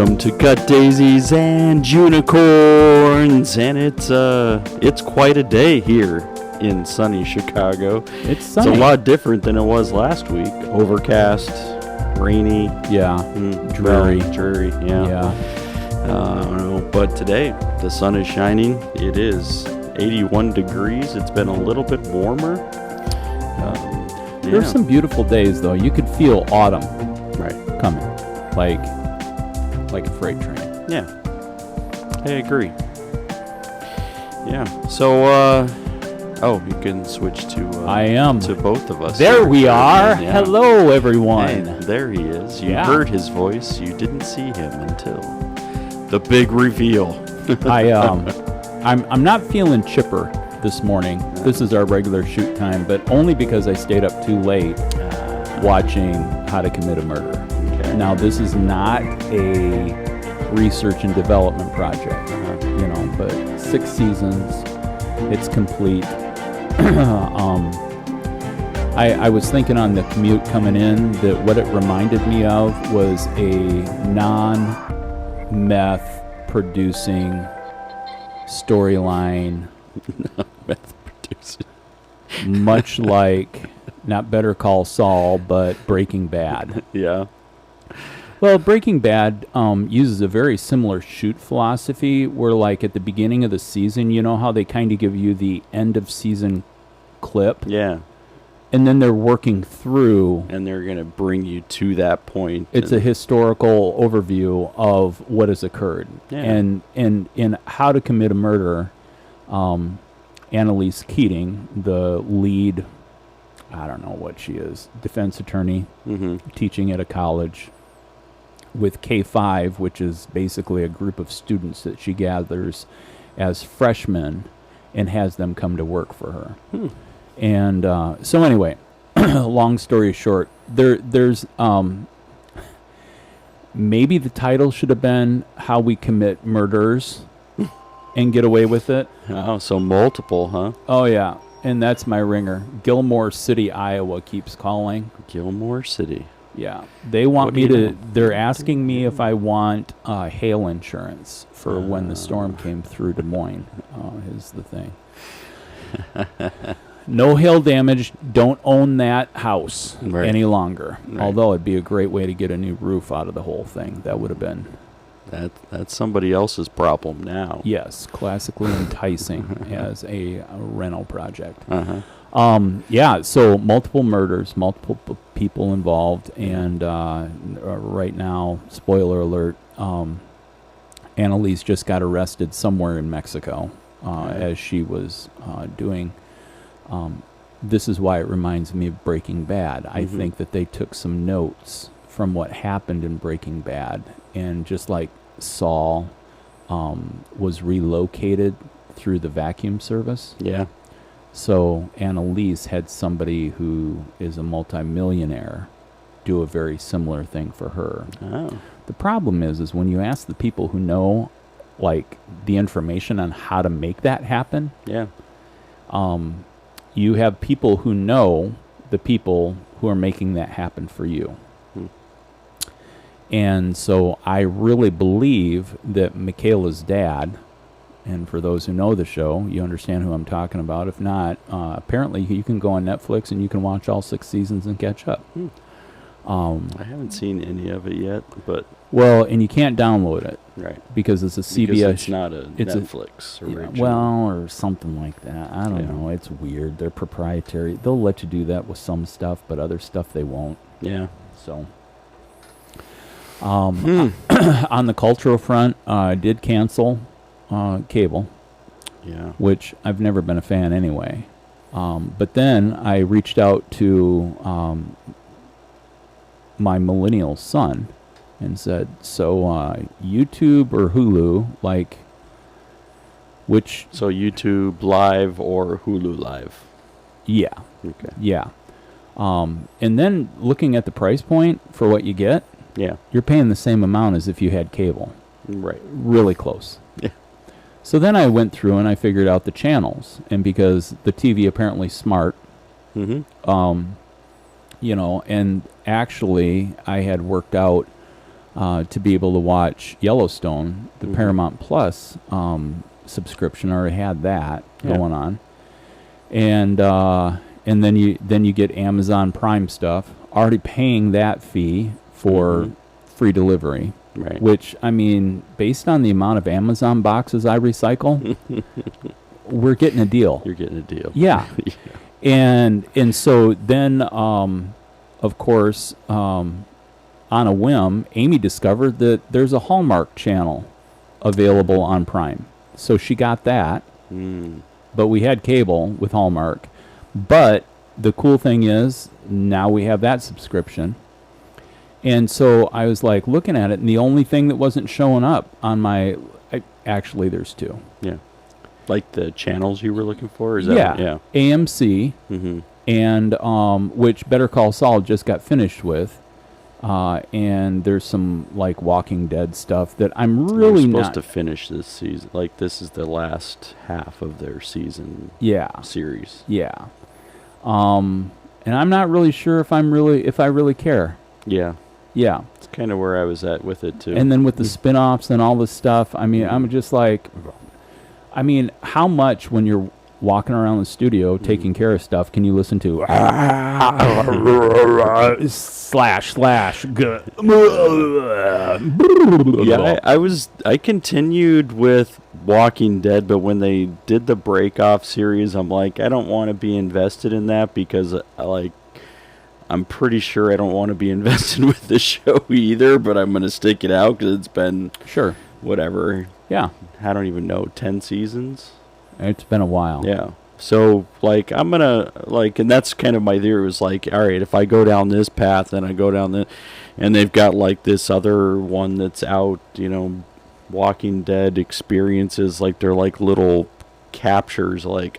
Welcome to Cut Daisies and Unicorns, and it's quite a day here in sunny Chicago. It's sunny. It's a lot different than it was last week. Overcast, rainy, dreary. Yeah. I don't know, but today the sun is shining. It is 81 degrees. It's been a little bit warmer. There's some beautiful days though. You could feel autumn coming, like a freight train. Yeah, I agree. Yeah. So, you can switch to. I am to both of us. There here. we are. Yeah. Hello, everyone. Hey, there he is. You heard his voice. You didn't see him until the big reveal. I'm not feeling chipper this morning. This is our regular shoot time, but only because I stayed up too late watching How to Commit a Murder. Okay. Now, this is not a research and development project, but 6 seasons, it's complete. I was thinking on the commute coming in that what it reminded me of was a non-meth producing storyline. Meth producing. Much like, not Better Call Saul, but Breaking Bad. Yeah. Well, Breaking Bad uses a very similar shoot philosophy where, like, at the beginning of the season, you know how they kind of give you the end of season clip? Yeah. And then they're working through. And they're going to bring you to that point. It's a historical overview of what has occurred. Yeah. And in How to Commit a Murder, Annalise Keating, the lead, I don't know what she is, defense attorney, teaching at a college with K5, which is basically a group of students that she gathers as freshmen and has them come to work for her. And so anyway, long story short, there's maybe the title should have been How We Commit Murders and Get Away with It. Oh, so multiple, huh? Oh, yeah. And that's my ringer. Gilmore City, Iowa keeps calling. Gilmore City. Yeah. They want me to, they're asking me if I want hail insurance for when the storm came through Des Moines, is the thing. No hail damage. Don't own that house any longer. Right. Although it'd be a great way to get a new roof out of the whole thing. That would have been. That's somebody else's problem now. Yes, classically enticing as a rental project. Uh-huh. So multiple murders, multiple people involved, and right now, spoiler alert, Annalise just got arrested somewhere in Mexico as she was doing. This is why it reminds me of Breaking Bad. I think that they took some notes from what happened in Breaking Bad, and just like Saul was relocated through the vacuum service. Yeah. So Annalise had somebody who is a multimillionaire do a very similar thing for her. Oh. The problem is when you ask the people who know, like, the information on how to make that happen, Yeah. you have people who know the people who are making that happen for you. And so I really believe that Michaela's dad, and for those who know the show, you understand who I'm talking about. If not, apparently you can go on Netflix and you can watch all 6 seasons and catch up. I haven't seen any of it yet, but... Well, and you can't download it. Right. Because it's a CBS... Because it's not a Netflix original. or something like that. I don't know. It's weird. They're proprietary. They'll let you do that with some stuff, but other stuff they won't. Yeah. So... on the cultural front, I did cancel cable, which I've never been a fan anyway. But then I reached out to my millennial son and said, so YouTube or Hulu, like, which... So YouTube Live or Hulu Live? Yeah. Okay. Yeah. And then looking at the price point for what you get, you're paying the same amount as if you had cable. Right. Really close. Yeah. So then I went through and I figured out the channels, and because the TV apparently smart, and actually I had worked out to be able to watch Yellowstone. The Paramount Plus subscription already had that going on, and then you get Amazon Prime stuff. Already paying that fee for free delivery, Right. which, I mean, based on the amount of Amazon boxes I recycle, we're getting a deal. You're getting a deal. Yeah. And so then, of course, on a whim, Amy discovered that there's a Hallmark channel available on Prime. So she got that, but we had cable with Hallmark. But the cool thing is, now we have that subscription. And so I was like looking at it, and the only thing that wasn't showing up on my, actually there's two. Yeah. Like the channels you were looking for? Is that Yeah. AMC, and which Better Call Saul just got finished with. And there's some like Walking Dead stuff that I'm really supposed not to finish this season. Like this is the last half of their season series. Yeah. And I'm not really sure if I really care. Yeah. Yeah. It's kind of where I was at with it too. And then with the spin-offs and all this stuff, I mean, I'm just like, I mean, how much when you're walking around the studio taking care of stuff can you listen to slash yeah, I continued with Walking Dead, but when they did the break-off series, I'm like, I don't want to be invested in that because I'm pretty sure I don't want to be invested with the show either, but I'm going to stick it out because it's been Sure. whatever. Yeah. I don't even know, 10 seasons? It's been a while. Yeah. So, like, I'm going to, like, and that's kind of my theory was like, all right, if I go down this path, then I go down the, and they've got, like, this other one that's out, you know, Walking Dead experiences, like, they're, like, little captures, I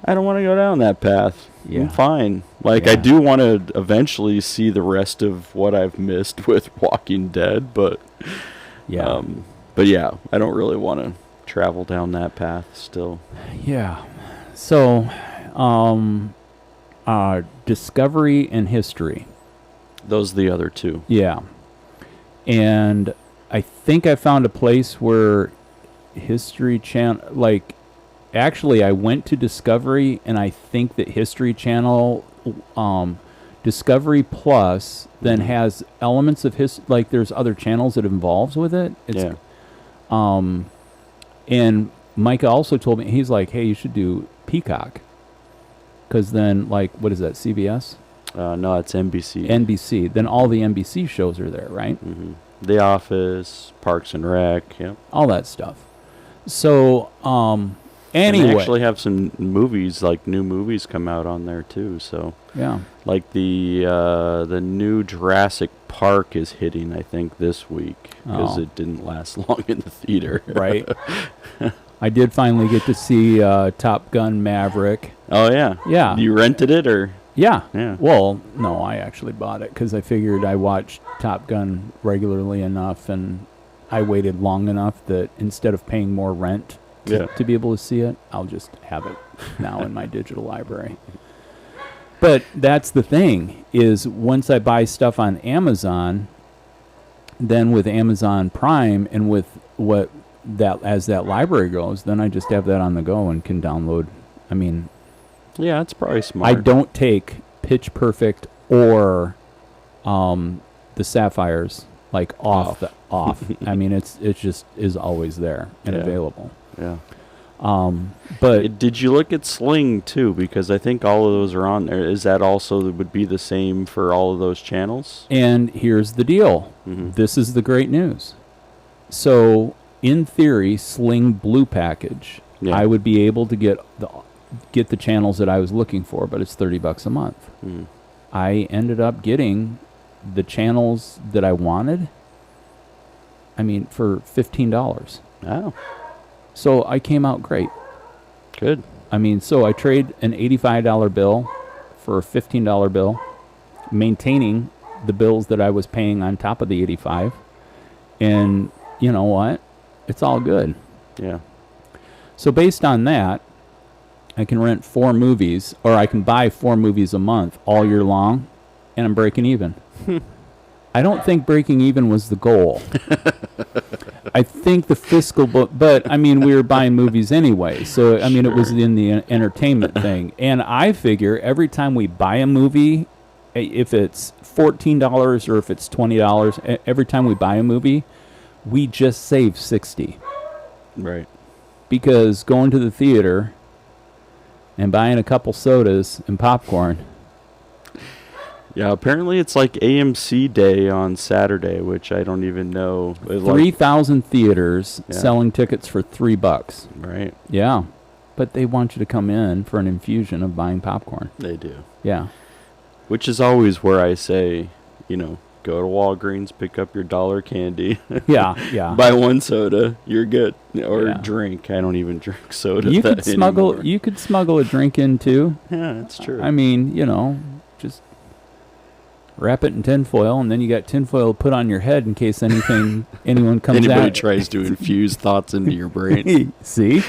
don't want to go down that path. Yeah. I'm fine. Like, Yeah. I do want to eventually see the rest of what I've missed with Walking Dead, but, Yeah. but yeah, I don't really want to travel down that path still. Yeah. So, Discovery and History. Those are the other two. Yeah. And I think I found a place where History Channel, like, actually I went to Discovery, and I think that History Channel, Discovery Plus then has elements of like there's other channels that involves with it. It's, and Micah also told me, he's like, hey, you should do Peacock. Because then, like, what is that, CBS? No, it's NBC. NBC. Then all the NBC shows are there, right? The Office, Parks and Rec, yep. All that stuff. So, And anyway. they actually have some movies, like new movies come out on there too, so. Yeah. Like the new Jurassic Park is hitting, I think, this week because it didn't last long in the theater. Right. I did finally get to see Top Gun Maverick. Oh yeah. Yeah. You rented it or? Yeah. Yeah. Well, no, I actually bought it because I figured I watched Top Gun regularly enough, and I waited long enough that instead of paying more rent to be able to see it, I'll just have it now in my digital library. But that's the thing, is once I buy stuff on Amazon, then with Amazon Prime and with what that as that library goes, then I just have that on the go and can download. I mean, yeah, it's probably smart. I don't take Pitch Perfect or the Sapphires like off. I mean, it just is always there and available. Yeah. But Did you look at Sling too? Because I think all of those are on there. Is that also would be the same for all of those channels? and here's the deal. This is the great news. So in theory, Sling Blue package, I would be able to get the channels that I was looking for, but it's $30 a month. I ended up getting the channels that I wanted. I mean, for $15. Oh, So I came out great. good. I mean, so I trade an $85 bill for a $15 bill, maintaining the bills that I was paying on top of the $85. And you know what? It's all good. Yeah. So based on that, I can rent 4 movies, or I can buy 4 movies a month all year long, and I'm breaking even. I don't think breaking even was the goal. I think the fiscal, but I mean, we were buying movies anyway. So, I mean, it was in the entertainment thing. And I figure every time we buy a movie, if it's $14 or if it's $20, every time we buy a movie, we just save $60. Right. Because going to the theater and buying a couple sodas and popcorn. Yeah, apparently it's like AMC Day on Saturday, which I don't even know. 3,000 theaters selling tickets for $3. Right. Yeah. But they want you to come in for an infusion of buying popcorn. They do. Yeah. Which is always where I say, go to Walgreens, pick up your $1 candy. Yeah. Buy one soda, you're good. Or drink. I don't even drink soda. You could smuggle a drink in too. Yeah, that's true. I mean, just wrap it in tinfoil, and then you got tinfoil put on your head in case anyone comes Anybody at tries to infuse thoughts into your brain. See?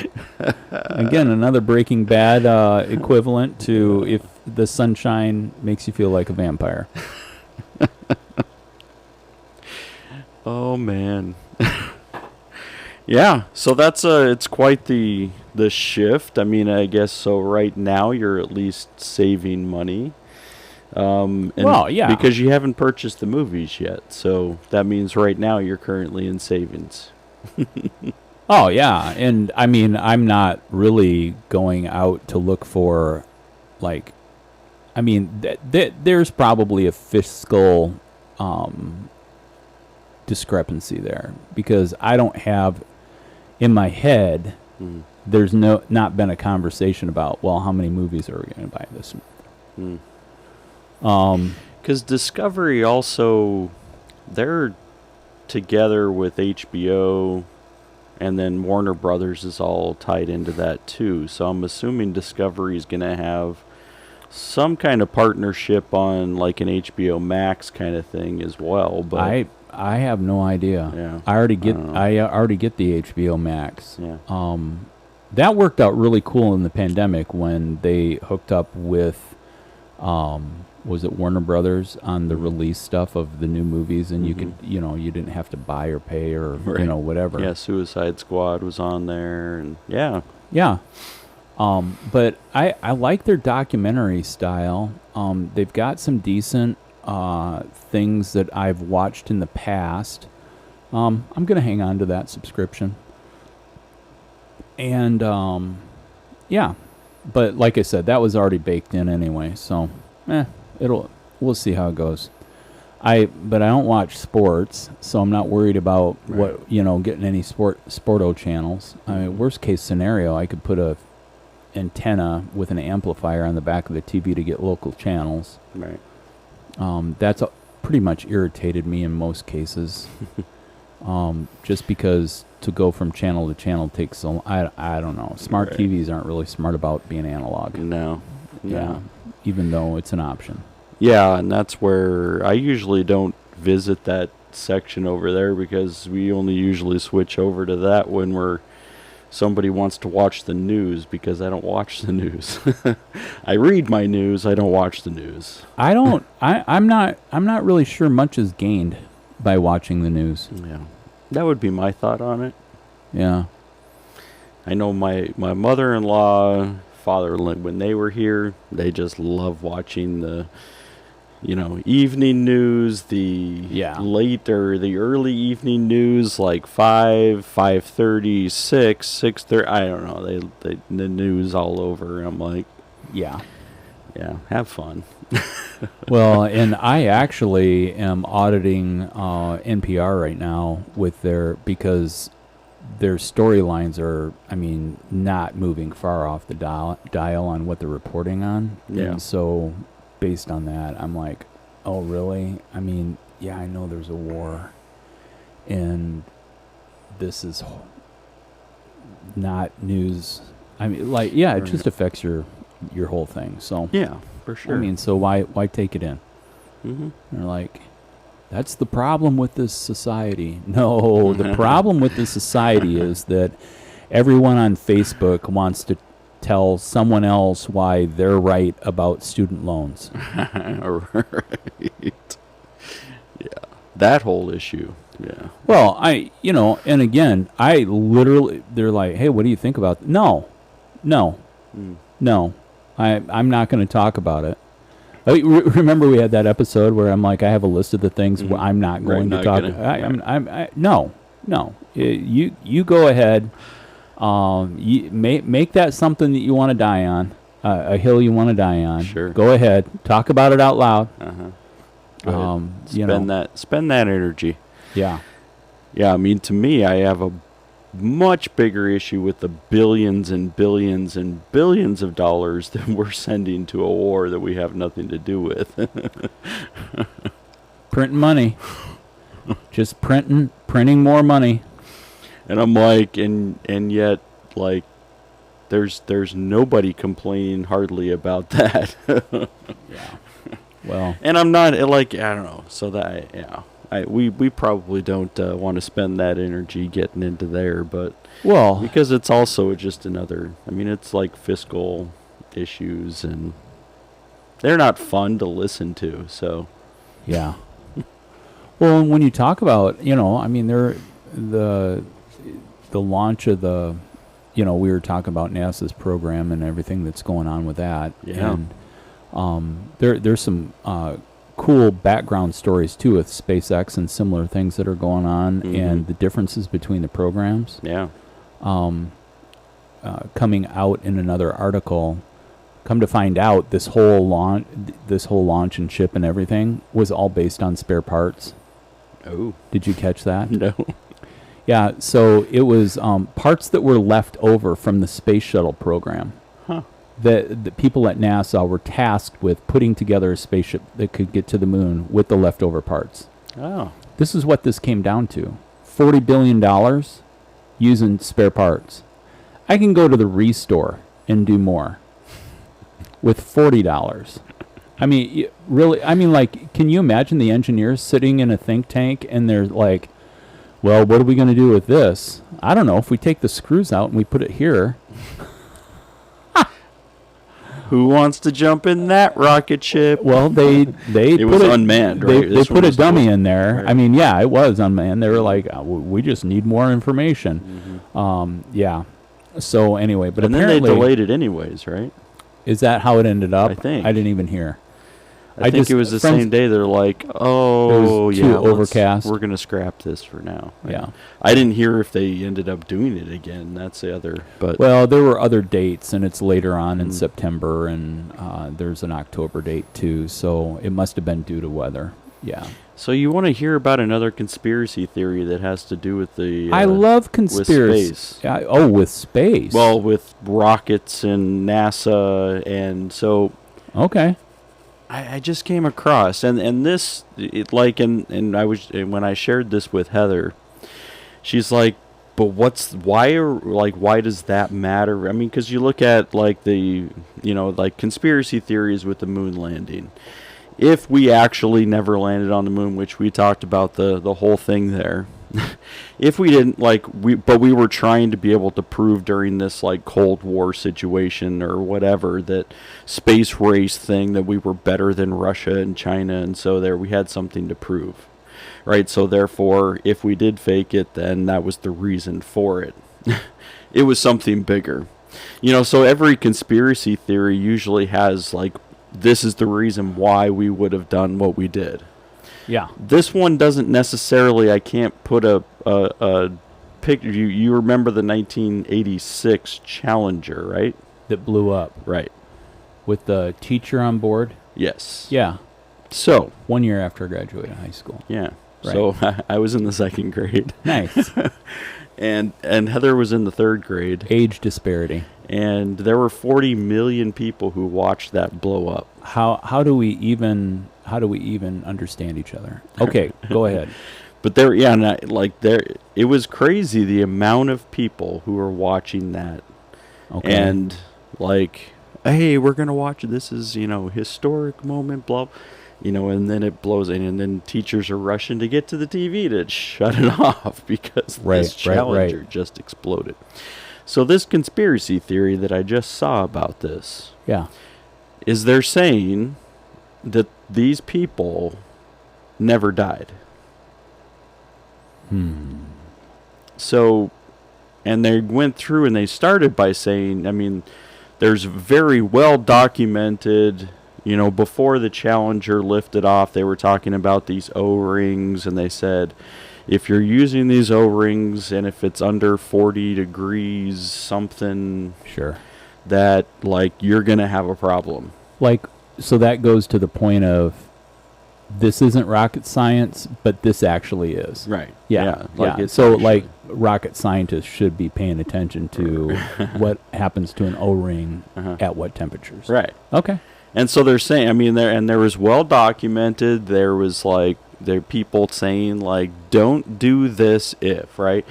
Again, another Breaking Bad equivalent to if the sunshine makes you feel like a vampire. Oh, man. Yeah, so that's it's quite the shift. I mean, I guess so right now you're at least saving money. Because you haven't purchased the movies yet. So that means right now you're currently in savings. Oh, yeah. And I mean, I'm not really going out to look for, there's probably a fiscal discrepancy there because I don't have in my head, there's not been a conversation about, well, how many movies are we going to buy this month? Because Discovery also, they're together with HBO, and then Warner Brothers is all tied into that too. So I'm assuming Discovery is going to have some kind of partnership on like an HBO Max kind of thing as well. But I have no idea. Yeah, I already get the HBO Max. Yeah. That worked out really cool in the pandemic when they hooked up with. Was it Warner Brothers on the release stuff of the new movies, and you could, you didn't have to buy or pay or whatever. Yeah, Suicide Squad was on there, and yeah. But I like their documentary style. They've got some decent things that I've watched in the past. I'm gonna hang on to that subscription. And but like I said, that was already baked in anyway, so we'll see how it goes. But I don't watch sports, so I'm not worried about getting any sporto channels. I mean, worst case scenario, I could put a antenna with an amplifier on the back of the TV to get local channels. Right. That's pretty much irritated me in most cases. Just because to go from channel to channel takes so I don't know. Smart TVs aren't really smart about being analog. No. Yeah, even though it's an option. Yeah, and that's where I usually don't visit that section over there because we only usually switch over to that when somebody wants to watch the news because I don't watch the news. I read my news, I don't watch the news. I'm not really sure much is gained by watching the news. Yeah. That would be my thought on it. Yeah. I know my mother-in-law, father-in-law, when they were here, they just love watching the evening news, the late or the early evening news, like 5:30, 6:30. I don't know. They the news all over. I'm like, yeah, have fun. Well, and I actually am auditing NPR right now because their storylines are, not moving far off the dial on what they're reporting on. Yeah. And so based on that, I'm like, oh, really? I know there's a war, and this is not news. It just affects your whole thing. So yeah, for sure. So why take it in? Mm-hmm. They're like, that's the problem with this society. No, the problem with this society is that everyone on Facebook wants to tell someone else why they're right about student loans. Right. Yeah. That whole issue. Yeah. Well, and again, they're like, hey, what do you think about? No, no, no. I'm not going to talk about it. Remember we had that episode where I'm like, I have a list of the things where I'm not going to talk. No. You go ahead. You make that something that you want to die on, a hill you want to die on. Sure. Go ahead, talk about it out loud. Spend that energy. Yeah. Yeah, I mean, to me, I have a much bigger issue with the billions and billions and billions of dollars that we're sending to a war that we have nothing to do with. Printing money. Just printing more money. And I'm like, and yet, like, there's nobody complaining hardly about that. Yeah. Well. And I'm not, like, I don't know. So that, yeah. We probably don't want to spend that energy getting into there, but well, because it's also just another. I mean, it's like fiscal issues, and they're not fun to listen to. So, yeah. Well, and when you talk about, I mean, the launch of the, we were talking about NASA's program and everything that's going on with that. Yeah. And there's some cool background stories too with SpaceX and similar things that are going on, and the differences between the programs. Yeah. Coming out in another article, come to find out this whole launch and ship and everything was all based on spare parts. Oh. Did you catch that? No. Yeah. So it was parts that were left over from the space shuttle program. Huh. The people at NASA were tasked with putting together a spaceship that could get to the moon with the leftover parts. Oh. This is what this came down to. $40 billion using spare parts. I can go to the Restore and do more with $40. I mean, really, like, can you imagine the engineers sitting in a think tank and they're like, well, what are we going to do with this? I don't know. If we take the screws out and we put it here. Who wants to jump in that rocket ship? Well, it was unmanned, right? They put a dummy in there. Right. I mean, yeah, it was unmanned. They were like, we just need more information. Yeah. So anyway, but and apparently, then they delayed it anyways, right? Is that how it ended up? I think. I didn't even hear. I think it was the same day. They're like, oh, it was too yeah, overcast. We're going to scrap this for now. Yeah. I didn't hear if they ended up doing it again. That's the other. But well, there were other dates, and it's later on in September, and there's an October date too. So it must have been due to weather. Yeah. So you want to hear about another conspiracy theory that has to do with the... I love conspiracy. With space. With space. Well, with rockets and NASA, and so... Okay. I just came across, and this, and when I shared this with Heather, she's like, but why does that matter? I mean, because you look at, like, the, like, conspiracy theories with the moon landing. If we actually never landed on the moon, which we talked about the whole thing there, if we didn't, but we were trying to be able to prove during this, like, Cold War situation or whatever, that space race thing, that we were better than Russia and China, and so there we had something to prove, right? So therefore, if we did fake it, then that was the reason for it. It was something bigger. So every conspiracy theory usually has, like, this is the reason why we would have done what we did. Yeah. This one doesn't necessarily, I can't put a picture. You remember the 1986 Challenger, right? That blew up. Right. With the teacher on board? Yes. Yeah. So. 1 year after I graduated high school. Yeah. Right. So I was in the second grade. Nice. and Heather was in the third grade. Age disparity. And there were 40 million people who watched that blow up. How do we even understand each other? Okay, go ahead. But it was crazy the amount of people who were watching that. Okay. And like, hey, we're gonna watch this is historic moment, blah, and then it blows in, and then teachers are rushing to get to the TV to shut it off because this Challenger just exploded. So this conspiracy theory that I just saw about this, is they're saying that these people never died. So, and they went through and they started by saying, I mean, there's very well documented, you know, before the Challenger lifted off, they were talking about these O-rings, and they said, if you're using these O-rings and if it's under 40 degrees something, Sure. that, like, you're going to have a problem. Like, so that goes to the point of this isn't rocket science, but this actually is. Right. Yeah. Like yeah. it's So, actually- like, rocket scientists should be paying attention to what happens to an O-ring at what temperatures. Right. Okay. And so they're saying, I mean, there was well documented. There was like there are people saying like, don't do this if, right?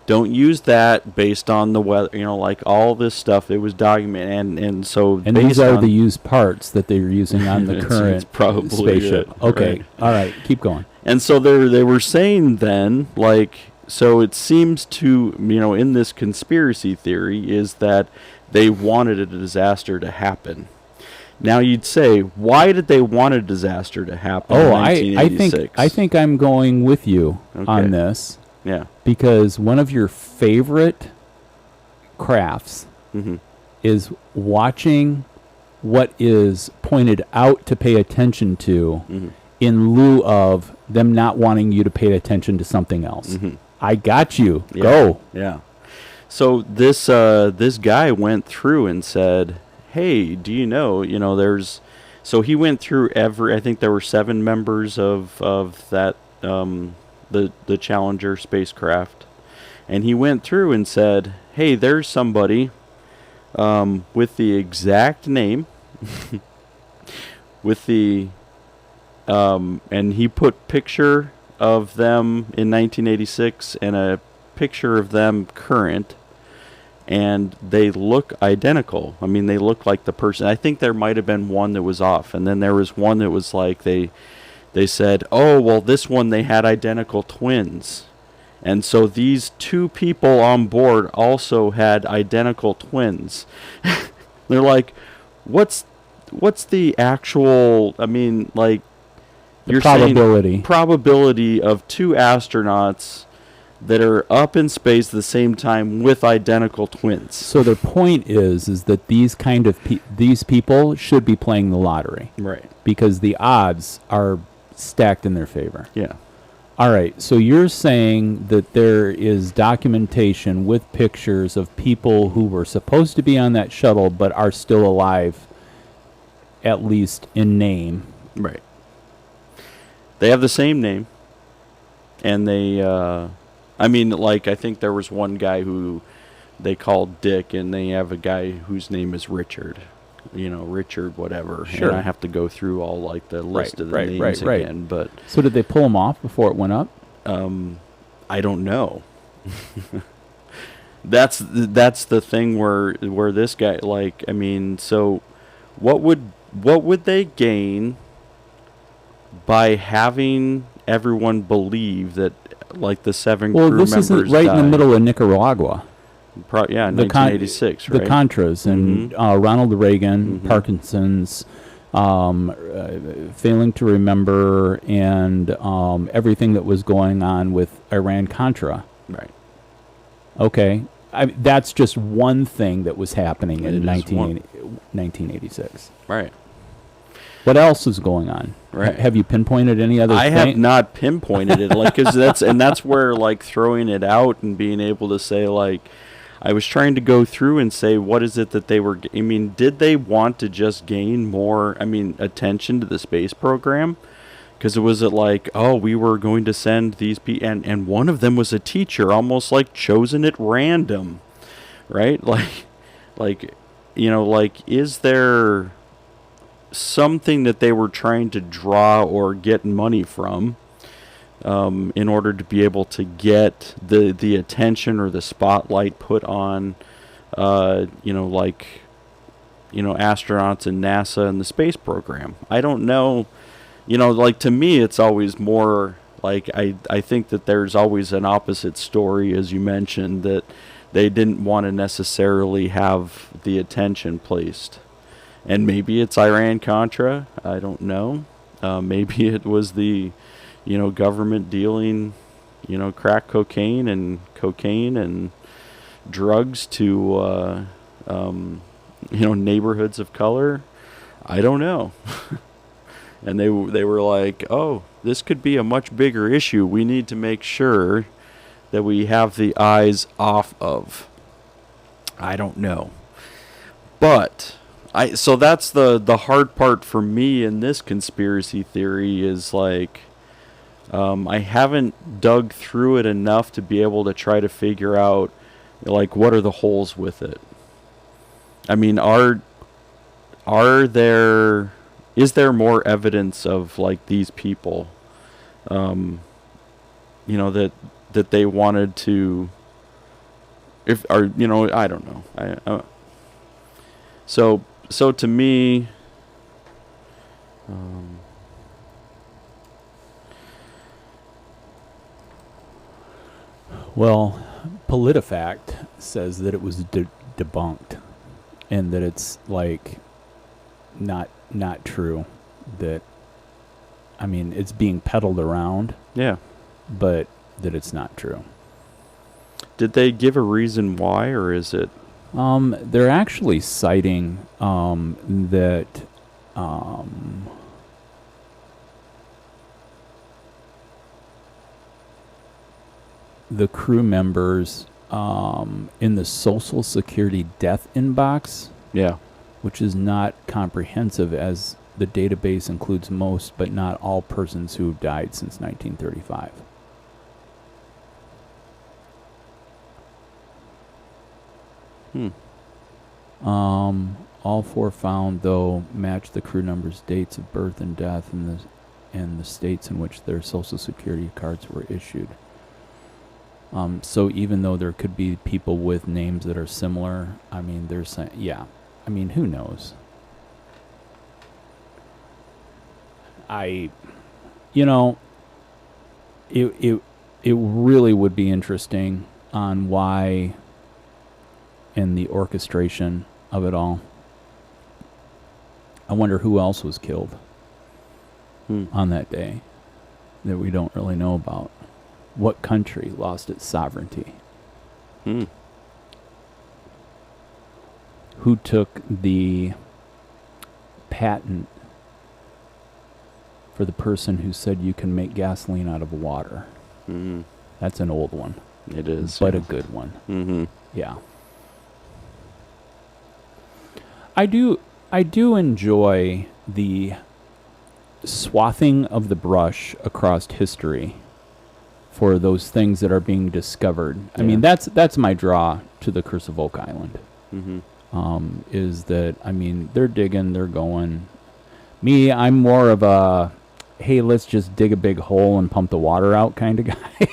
Don't use that based on the weather. You know, like all this stuff. It was documented, and so And based these are on, the used parts that they're using on the It's current probably spaceship. it, Okay. right. All right. Keep going. And so they were saying then, like, so it seems to, you know, in this conspiracy theory is that they wanted a disaster to happen. Now you'd say, why did they want a disaster to happen in Oh, I 1986? think I'm going with you Okay. on this Yeah. because one of your favorite crafts Hmm. is watching what is pointed out to pay attention to Hmm. in lieu of them not wanting you to pay attention to something else. Hmm. I got you. Yeah. Go. Yeah. So this guy went through and said, "Hey, do you know, there's." So he went through I think there were 7 members of that the Challenger spacecraft, and he went through and said, "Hey, there's somebody with the exact name, with the and he put picture of them in 1986 and a picture of them current, and they look identical. I mean, they look like the person. I think there might have been one that was off, and then there was one that was like they said, oh, well, this one they had identical twins. And so these 2 people on board also had identical twins." They're like, what's the actual, I mean, like, you're saying probability of 2 astronauts that are up in space at the same time with identical twins. So their point is that these kind of these people should be playing the lottery Right. because the odds are stacked in their favor. Yeah. All right, so you're saying that there is documentation with pictures of people who were supposed to be on that shuttle but are still alive, at least in name. Right. They have the same name. And they, I mean, like, I think there was one guy who they called Dick, and they have a guy whose name is Richard. You know, Richard whatever. Sure. And I have to go through all, like, the list of the right, names right. again. But So did they pull them off before it went up? I don't know. That's the thing where this guy, like, I mean, so what would they gain by having everyone believe that, like, the 7 Well, crew this members isn't right in the died? middle of Nicaragua. Yeah, The con- 1986, right? The Contras and Ronald Reagan, Parkinson's, failing to remember, and everything that was going on with Iran-Contra. Right. Okay. That's just one thing that was happening in It is one. 1986. Right. What else is going on? Right. Have you pinpointed any other I thing? have not pinpointed it, like, 'cause that's where, like, throwing it out and being able to say, like, I was trying to go through and say, what is it that they were, I mean, did they want to just gain more, I mean, attention to the space program? Because was it like, oh, we were going to send these people, and one of them was a teacher, almost like chosen at random, right? Like, you know, like, is there something that they were trying to draw or get money from in order to be able to get the attention or the spotlight put on, like, astronauts and NASA and the space program? I don't know. Like, to me, it's always more like I think that there's always an opposite story, as you mentioned, that they didn't want to necessarily have the attention placed. And maybe it's Iran-Contra. I don't know. Maybe it was the, government dealing, crack cocaine and drugs to neighborhoods of color. I don't know. And they were like, oh, this could be a much bigger issue. We need to make sure that we have the eyes off of. I don't know. But so that's the hard part for me in this conspiracy theory is like, I haven't dug through it enough to be able to try to figure out like what are the holes with it. I mean, is there more evidence of like these people, that they wanted to, I don't know. So to me, Well, PolitiFact says that it was debunked, and that it's like not true. That, I mean, it's being peddled around, yeah. but that it's not true. Did they give a reason why, or is it? They're actually citing that the crew members in the Social Security death inbox, Yeah. which is not comprehensive, as the database includes most but not all persons who have died since 1935. All four found, though, match the crew members' dates of birth and death and the states in which their Social Security cards were issued. So even though there could be people with names that are similar, I mean, I mean, who knows? It really would be interesting on why and the orchestration of it all. I wonder who else was killed on that day that we don't really know about. What country lost its sovereignty? Who took the patent for the person who said you can make gasoline out of water? That's an old one. It is. But yeah. a good one. Mm-hmm. Yeah. I do enjoy the swathing of the brush across history for those things that are being discovered. I mean, that's my draw to the Curse of Oak Island. Is that, I mean, they're digging, they're going. Me, I'm more of a, hey, let's just dig a big hole and pump the water out kind of guy.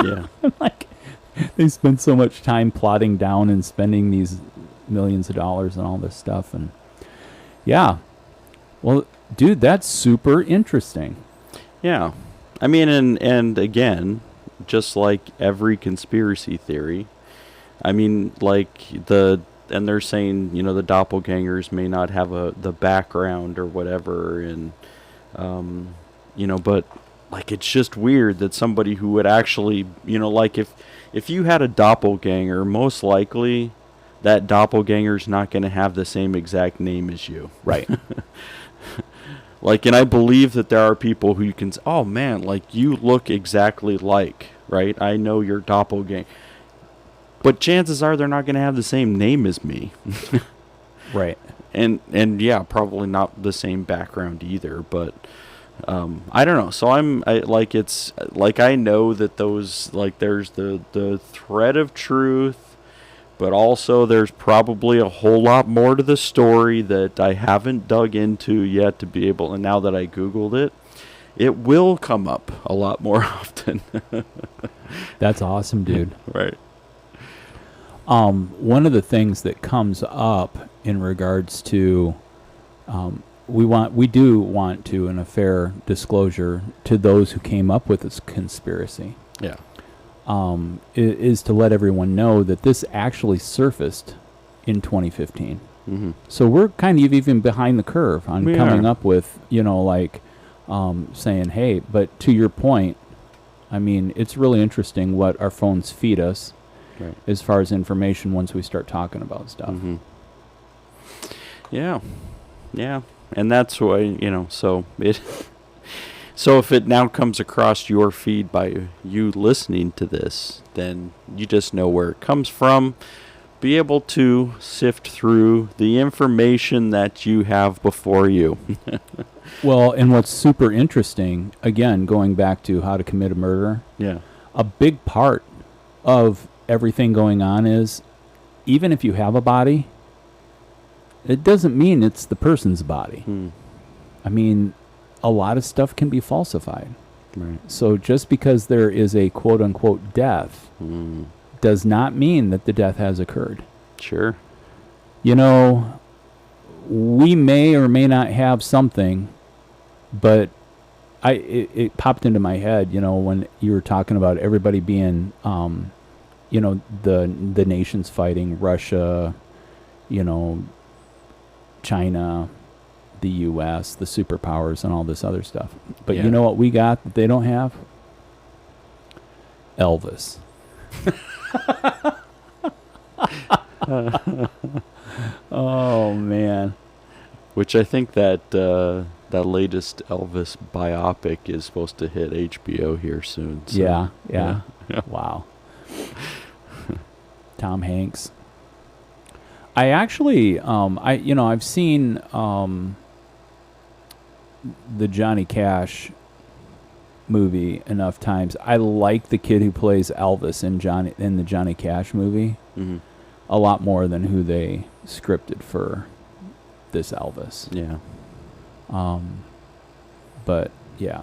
Yeah. Like, they spend so much time plotting down and spending these millions of dollars and all this stuff. And yeah. Well, dude, that's super interesting. Yeah. I mean, and again, just like every conspiracy theory, I mean, like and they're saying, the doppelgangers may not have the background or whatever, and, but like, it's just weird that somebody who would actually, like if you had a doppelganger, most likely that doppelganger's not going to have the same exact name as you. Right. Like, and I believe that there are people who you can say, oh man, like you look exactly like, right? I know your doppelganger. But chances are they're not going to have the same name as me. Right. And yeah, probably not the same background either, but I don't know. So I know that those, like, there's the thread of truth, but also there's probably a whole lot more to the story that I haven't dug into yet to be able, and now that I Googled it, it will come up a lot more often. That's awesome, dude. Right. One of the things that comes up in regards to, we do want to, in a fair disclosure to those who came up with this conspiracy, Yeah. is to let everyone know that this actually surfaced in 2015. Mm-hmm. So we're kind of even behind the curve on coming are. up with, saying, hey, but to your point, I mean, it's really interesting what our phones feed us Right. as far as information once we start talking about stuff. Mm-hmm. Yeah. Yeah. And that's why, so it. So if it now comes across your feed by you listening to this, then you just know where it comes from. Be able to sift through the information that you have before you. Well, and what's super interesting, again, going back to How to Commit a Murder, Yeah. a big part of everything going on is, even if you have a body, it doesn't mean it's the person's body. Hmm. I mean, a lot of stuff can be falsified. Right. So just because there is a quote-unquote death Mm. does not mean that the death has occurred. Sure. You know, we may or may not have something, but it popped into my head, when you were talking about everybody being, the nations fighting, Russia, China, the U.S., the superpowers, and all this other stuff. But Yeah. you know what we got that they don't have? Elvis. Oh, man. Which I think that that latest Elvis biopic is supposed to hit HBO here soon. So, Yeah. Yeah. Wow. Tom Hanks. I actually, I've seen the Johnny Cash movie enough times. I like the kid who plays Elvis in the Johnny Cash movie Mm-hmm. a lot more than who they scripted for this Elvis. Yeah. But yeah,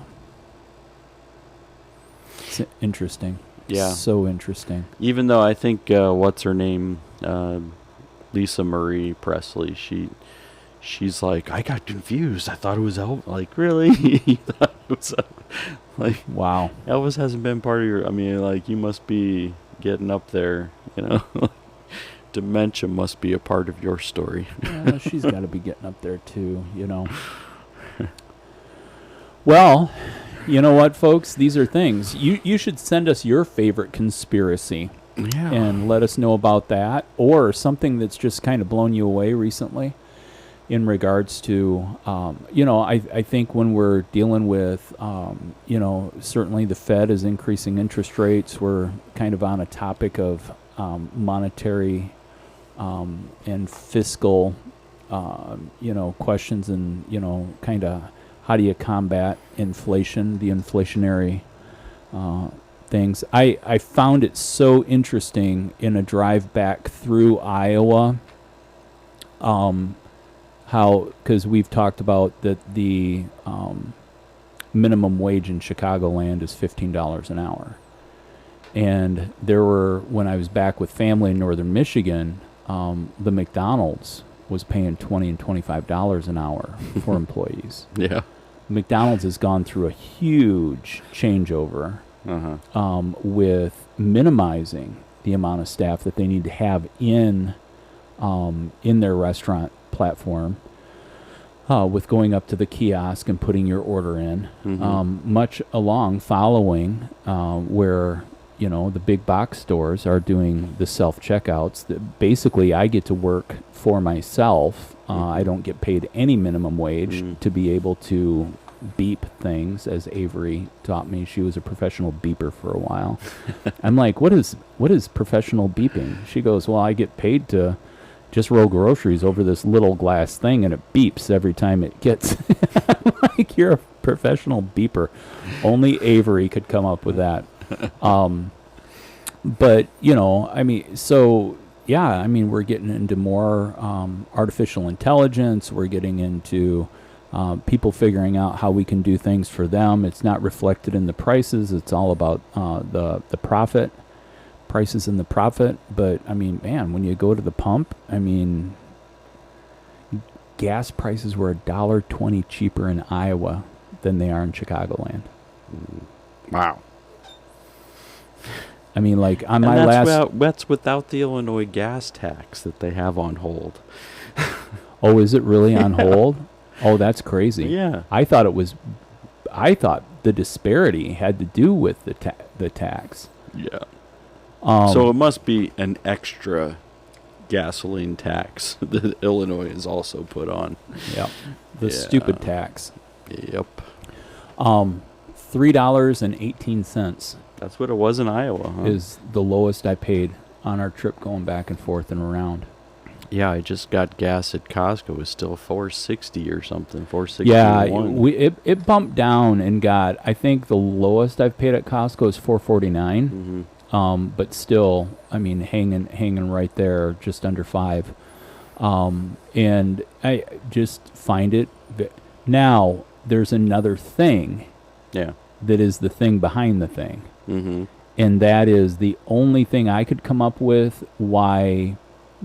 it's interesting. Yeah. So interesting. Even though I think what's her name, Lisa Marie Presley, she's like, I got confused. I thought it was Elvis. Like, really? You thought it was like Wow. Elvis hasn't been part of your. I mean, like, you must be getting up there. Dementia must be a part of your story. Yeah, she's got to be getting up there too, Well, you know what, folks? These are things. You should send us your favorite conspiracy Yeah. and let us know about that, or something that's just kind of blown you away recently in regards to, I think when we're dealing with, certainly the Fed is increasing interest rates. We're kind of on a topic of monetary and fiscal, questions and, kind of how do you combat inflation, the inflationary things. I found it so interesting in a drive back through Iowa, because we've talked about that the minimum wage in Chicagoland is $15 an hour. And there were, when I was back with family in northern Michigan, the McDonald's was paying $20 and $25 an hour for employees. Yeah. McDonald's has gone through a huge changeover Uh-huh. with minimizing the amount of staff that they need to have in their restaurant platform, with going up to the kiosk and putting your order in, much along following where the big box stores are doing the self-checkouts. That basically I get to work for myself. I don't get paid any minimum wage to be able to beep things, as Avery taught me. She was a professional beeper for a while. I'm like, what is professional beeping? She goes, well, I get paid to just roll groceries over this little glass thing, and it beeps every time it gets. Like, you're a professional beeper. Only Avery could come up with that. But we're getting into more artificial intelligence. We're getting into people figuring out how we can do things for them. It's not reflected in the prices. It's all about the profit, prices and the profit. But when you go to the pump, gas prices were $1.20 cheaper in Iowa than they are in Chicagoland. Wow. On And my that's without the Illinois gas tax that they have on hold. Oh, is it really on hold? Oh, that's crazy. Yeah. I thought the disparity had to do with the tax. Yeah. Um, So it must be an extra gasoline tax that Illinois is also put on. yeah, the Yeah. stupid tax. Yep. $3.18 That's what it was in Iowa, huh? is the lowest I paid on our trip going back and forth and around. Yeah, I just got gas at Costco. It was still $4.60 or something. $4.61. Yeah, it bumped down and got. I think the lowest I've paid at Costco is $4.49. But still, I mean, hanging right there, just under $5. And I just find it. Now there's another thing Yeah. that is the thing behind the thing, Mm-hmm. and that is the only thing I could come up with why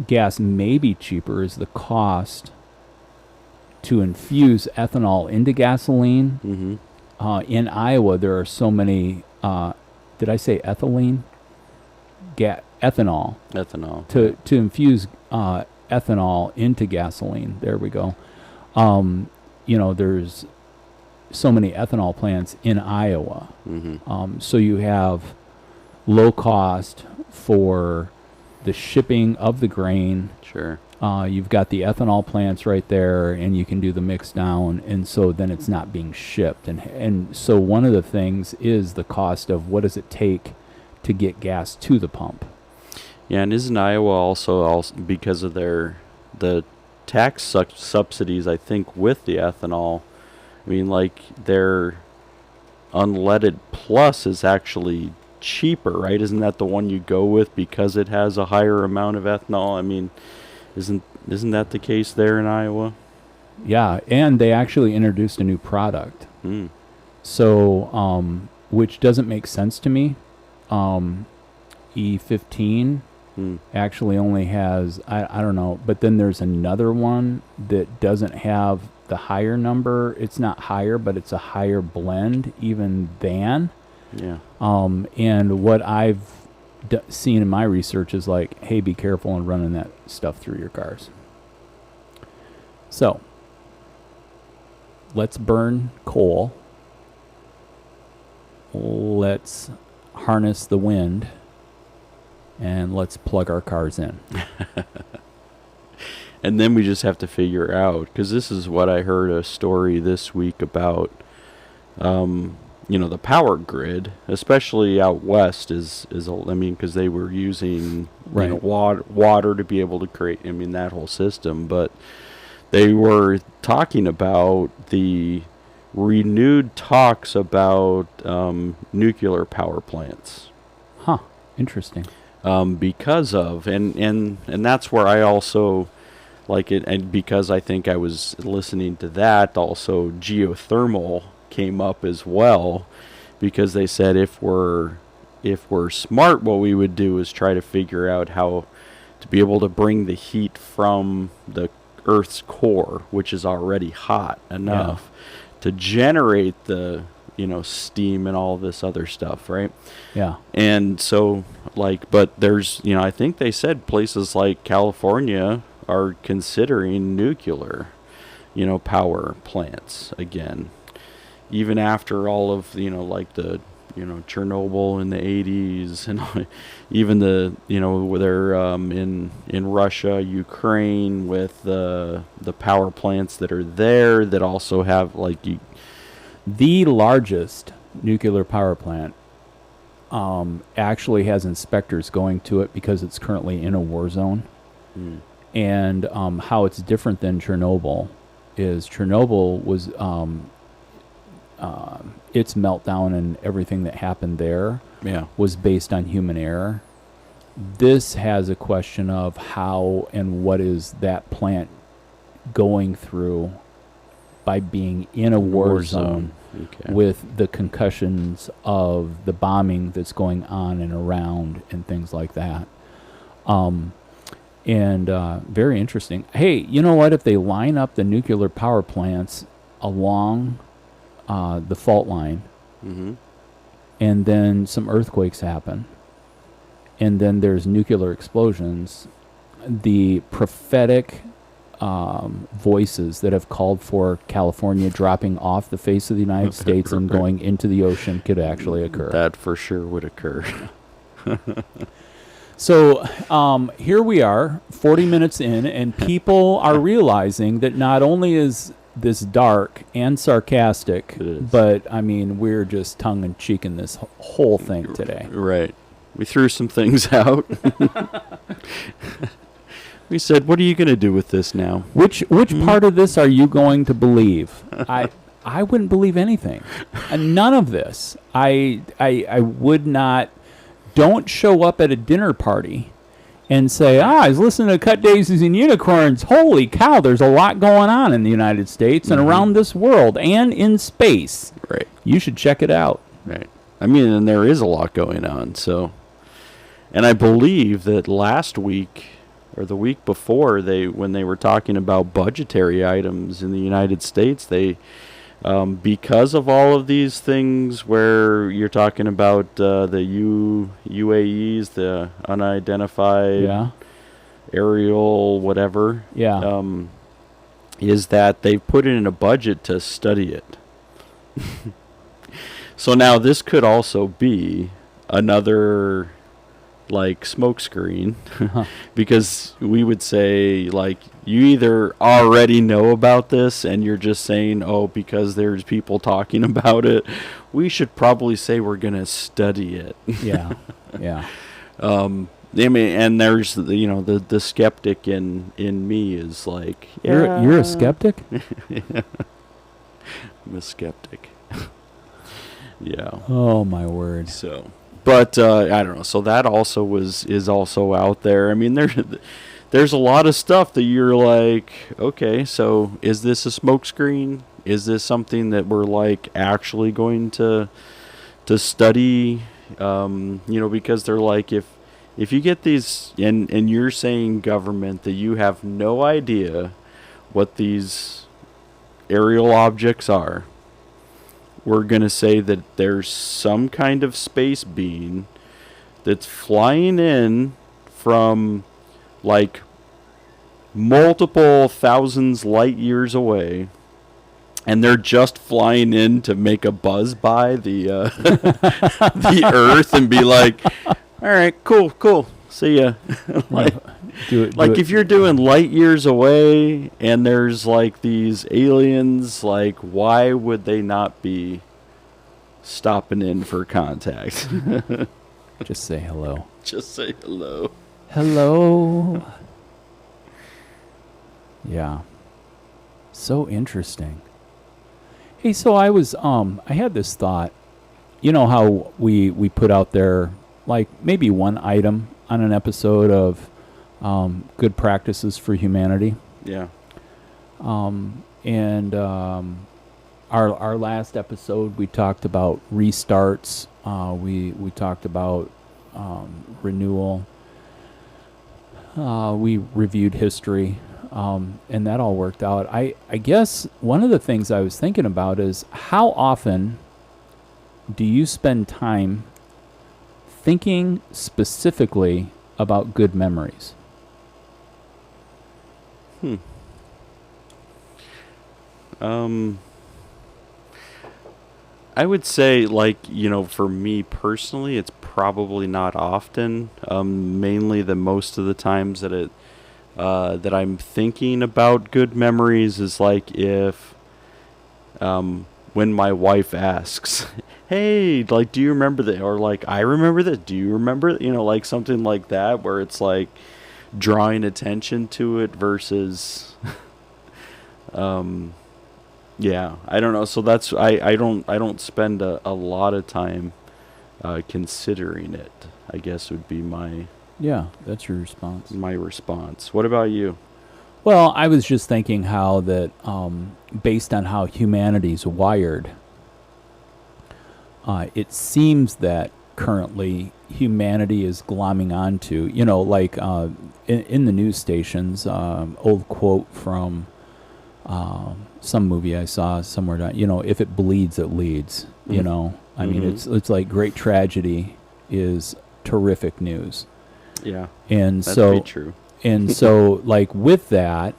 gas may be cheaper is the cost to infuse ethanol into gasoline. Mm-hmm. In Iowa, there are so many. Did I say ethylene? Ethanol Ethanol. to infuse ethanol into gasoline. There we go. There's so many ethanol plants in Iowa. Mm-hmm. So you have low cost for the shipping of the grain. Sure. You've got the ethanol plants right there, and you can do the mix down, and so then it's not being shipped. And so one of the things is the cost of what does it take to get gas to the pump. Yeah, and isn't Iowa also because of the tax subsidies, I think, with the ethanol? I mean, like, their unleaded plus is actually cheaper, right? Isn't that the one you go with because it has a higher amount of ethanol? I mean, isn't that the case there in Iowa? Yeah, and they actually introduced a new product. Hmm. So, which doesn't make sense to me. E15 actually only has, I don't know, but then there's another one that doesn't have the higher number. It's not higher, but it's a higher blend even than. Yeah. And what I've seen in my research is like, hey, be careful in running that stuff through your cars. So, let's burn coal. Let's harness the wind. And let's plug our cars in. And then we just have to figure out, because this is what I heard a story this week about, the power grid, especially out west, because they were using Right. water to be able to create, that whole system. But they were talking about the renewed talks about nuclear power plants. Huh. Interesting. Because of, and that's where I also like it, and because I think I was listening to that, also geothermal came up as well, because they said if we're smart, what we would do is try to figure out how to be able to bring the heat from the Earth's core, which is already hot enough, to generate the steam and all this other stuff, right? Yeah. And so, but there's, I think they said places like California are considering nuclear, power plants again, even after all of, the, Chernobyl in the 80s, and even where they're in Russia, Ukraine, with the power plants that are there that also have, The largest nuclear power plant actually has inspectors going to it because it's currently in a war zone. And how it's different than Chernobyl is Chernobyl was its meltdown and everything that happened there was based on human error. This has a question of how and what is that plant going through by being in a war zone. Okay. With the concussions of the bombing that's going on and around and things like that. Very interesting. Hey, you know what? If they line up the nuclear power plants along the fault line, and then some earthquakes happen, and then there's nuclear explosions, the prophetic voices that have called for California dropping off the face of the United States and going into the ocean could actually occur. That for sure would occur. So here we are, 40 minutes in, and people are realizing that not only is this dark and sarcastic, It is. but, I mean, we're just tongue-in-cheek in this whole thing today. Right. We threw some things out. We said, what are you going to do with this now? Which part of this are you going to believe? I wouldn't believe anything. None of this. I would not. Don't show up at a dinner party and say, I was listening to Cut Daisies and Unicorns. Holy cow, there's a lot going on in the United States and around this world and in space. Right. You should check it out. Right. I mean, and there is a lot going on. So, and I believe that last week or the week before, when they were talking about budgetary items in the United States, they because of all of these things where you're talking about the UAEs, the unidentified aerial whatever, is that they've put it in a budget to study it. So now this could also be another like smokescreen, because we would say like you either already know about this and you're just saying, oh, because there's people talking about it, we should probably say we're gonna study it. Yeah. I mean, and there's the skeptic in me is like, You're a skeptic? I'm a skeptic. Yeah. Oh my word. So, but I don't know. So that also is also out there. I mean, there's a lot of stuff that you're like, okay, so is this a smokescreen? Is this something that we're like actually going to study? Because they're like, if you get these, and you're saying government that you have no idea what these aerial objects are, we're going to say that there's some kind of space being that's flying in from like multiple thousands light years away, and they're just flying in to make a buzz by the the Earth and be like, all right, cool, see ya. If you're doing light years away and there's like these aliens, like why would they not be stopping in for contact? Just say hello. Just say hello. Hello. Yeah. So interesting. Hey, so I had this thought. You know how we put out there like maybe one item on an episode of good practices for humanity. Yeah. Our last episode we talked about restarts. We talked about renewal. We reviewed history, and that all worked out. I guess one of the things I was thinking about is how often do you spend time thinking specifically about good memories? I would say, like, for me personally, it's probably not often. Mainly most of the times that that I'm thinking about good memories is like if when my wife asks, hey, like, do you remember that? Or like, I remember that. Do you remember? Like something like that, where it's like drawing attention to it versus, yeah, I don't know. So that's, I don't spend a lot of time considering it, I guess would be my. Yeah, that's your response. My response. What about you? Well, I was just thinking how that, based on how humanity's wired, it seems that currently humanity is glomming onto, like in the news stations, old quote from some movie I saw somewhere down, if it bleeds, it leads, I mean, it's like great tragedy is terrific news. Yeah. And that's so very true. And so like with that,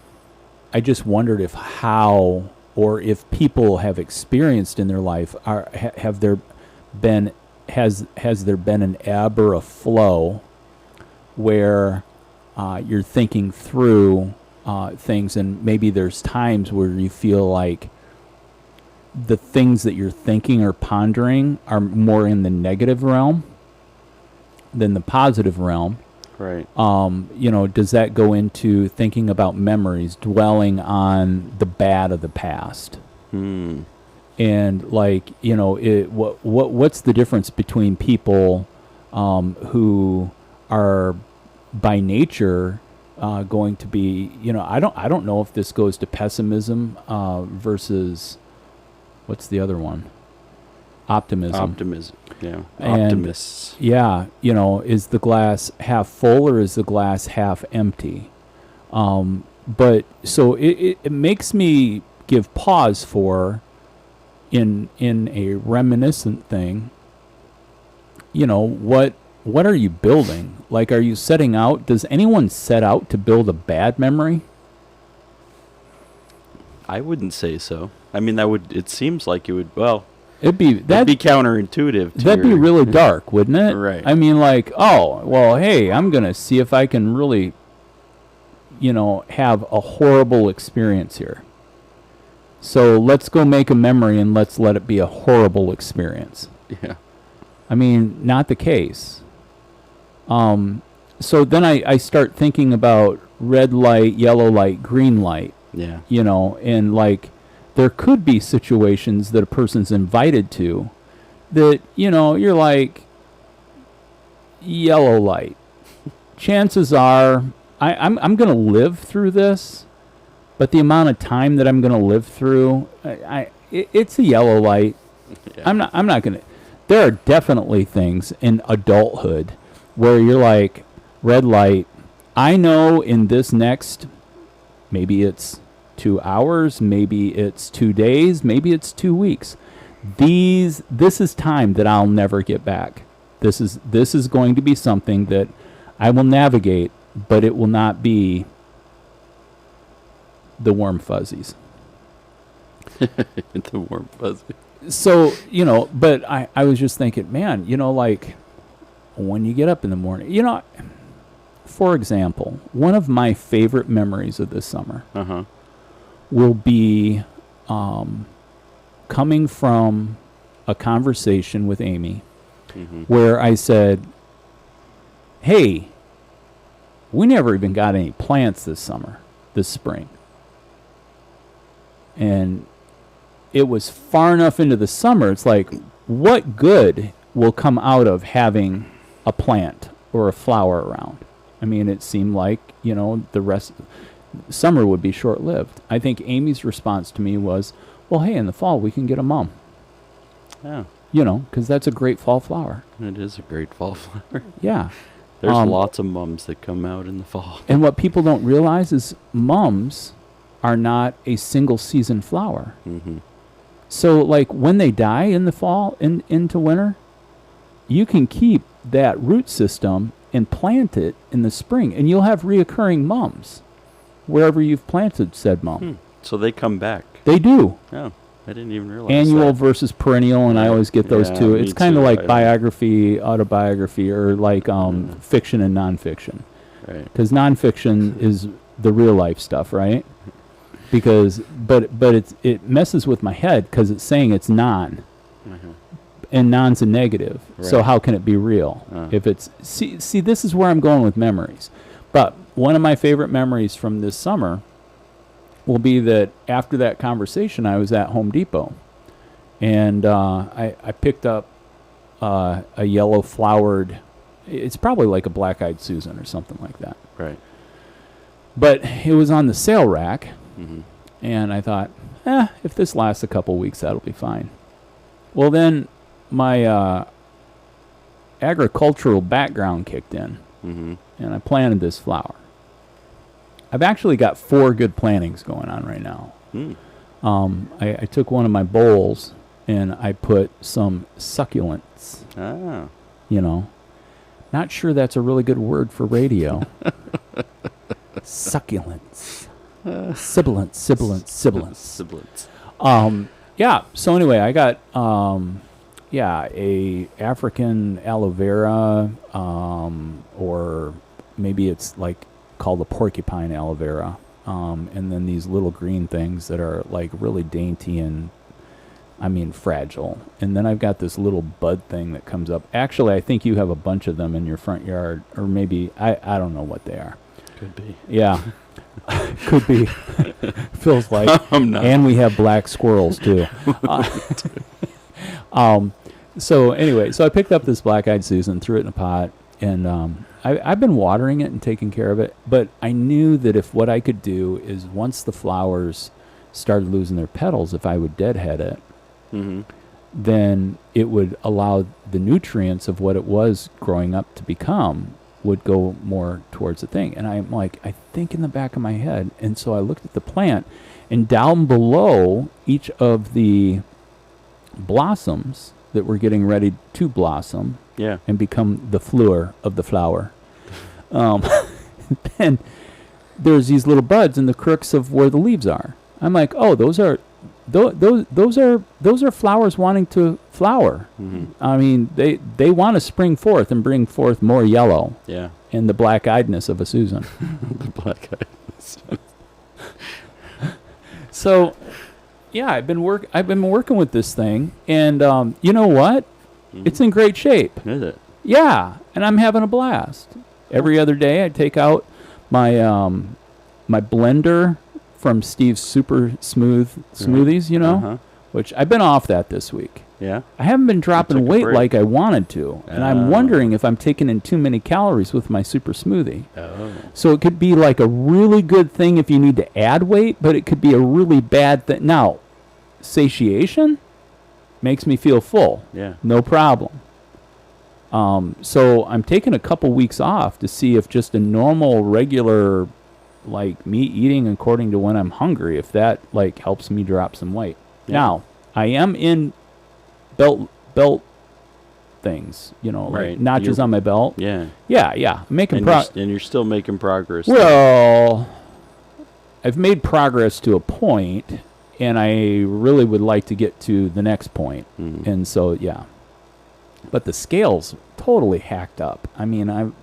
I just wondered if how or if people have experienced in their life have there been has there been an ebb or a flow where you're thinking through things, and maybe there's times where you feel like the things that you're thinking or pondering are more in the negative realm than the positive realm. Right. Does that go into thinking about memories, dwelling on the bad of the past? Hmm. And what's the difference between people who are by nature going to be, I don't know if this goes to pessimism versus what's the other one? Optimism. Yeah. And Optimists. yeah, is the glass half full or is the glass half empty? But so it makes me give pause for in a reminiscent thing. What are you building? Like, are you setting out? Does anyone set out to build a bad memory? I wouldn't say so. I mean, it seems like it would, well, That'd be counterintuitive to that'd be really dark, wouldn't it? Right. I mean, like, oh, well, hey, I'm gonna see if I can really, have a horrible experience here. So let's go make a memory and let's let it be a horrible experience. Yeah. I mean, not the case. So then I start thinking about red light, yellow light, green light, Yeah. and like there could be situations that a person's invited to that, you're like, yellow light. Chances are I'm going to live through this, but the amount of time that I'm going to live through, it's a yellow light. Yeah. I'm not going to. There are definitely things in adulthood where you're like, red light. I know in this next, maybe it's 2 hours, maybe it's 2 days, maybe it's 2 weeks. This is time that I'll never get back. This is going to be something that I will navigate, but it will not be the warm fuzzies. The warm fuzzy. So, but I was just thinking, man, like when you get up in the morning, for example, one of my favorite memories of this summer Uh-huh. will be coming from a conversation with Amy Mm-hmm. where I said, hey, we never even got any plants this spring. And it was far enough into the summer, it's like, what good will come out of having a plant or a flower around? I mean, it seemed like, the rest summer would be short-lived. I think Amy's response to me was, well, hey, in the fall we can get a mum. Yeah. Because that's a great fall flower. It is a great fall flower. Yeah. There's lots of mums that come out in the fall. And what people don't realize is mums are not a single season flower. Mm-hmm. So, like, when they die in the fall, into winter, you can keep that root system and plant it in the spring, and you'll have reoccurring mums wherever you've planted said mum. So they come back. They do. Oh, I didn't even realize Annual that. versus perennial, and I always get those Yeah, two. me It's kind of too. like biography, autobiography, or like fiction and nonfiction. Right. Because nonfiction is the real life stuff, right? Because, but it messes with my head because it's saying it's non, Mm-hmm. and non's a negative. So Right. how can it be real? If it's see, this is where I'm going with memories. But one of my favorite memories from this summer will be that after that conversation, I was at Home Depot, and I picked up a yellow flowered. It's probably like a black-eyed Susan or something like that. Right. But it was on the sale rack, Mm-hmm. and I thought, if this lasts a couple weeks, that'll be fine. Well, then my agricultural background kicked in, Mm-hmm. and I planted this flower. I've actually got 4 good plantings going on right now. I took one of my bowls, and I put some succulents, Ah. Not sure that's a really good word for radio. Succulents. Sibilance. Sibilance. Yeah. So anyway, I got a African aloe vera, or maybe it's like called a porcupine aloe vera, and then these little green things that are like really dainty and, I mean, fragile. And then I've got this little bud thing that comes up. Actually, I think you have a bunch of them in your front yard, or maybe I don't know what they are. Could be. Yeah. Could be. Feels like. I'm not. And we have black squirrels too. So anyway, so I picked up this black-eyed Susan, threw it in a pot, and I've been watering it and taking care of it. But I knew that if what I could do is once the flowers started losing their petals, if I would deadhead it, then it would allow the nutrients of what it was growing up to become would go more towards the thing. And I'm like, I think in the back of my head. And so I looked at the plant, and down below each of the blossoms that were getting ready to blossom and become the fleur of the flower, then there's these little buds in the crooks of where the leaves are. I'm like, oh, those are flowers wanting to flower. I mean, they want to spring forth and bring forth more yellow. Yeah. And the black-eyedness of a Susan. The black-eyedness. So, yeah, I've been working with this thing, and you know what? It's in great shape. Is it? Yeah, and I'm having a blast. Every other day, I take out my my blender from Steve's Super Smooth Smoothies, you know, which I've been off that this week. Yeah. I haven't been dropping weight break. like I wanted to, and I'm wondering if I'm taking in too many calories with my Super Smoothie. Oh. So it could be like a really good thing if you need to add weight, but it could be a really bad thing. Now, satiation makes me feel full. Yeah. No problem. So I'm taking a couple weeks off to see if just a normal, regular, like me eating according to when I'm hungry, if that like helps me drop some weight. Yeah. Now, I am in belt things, you know, like notches on my belt. Yeah. Yeah. Making progress. And you're still making progress. Well, I've made progress to a point, and I really would like to get to the next point. And so, yeah. But the scale's totally hacked up. I mean, I've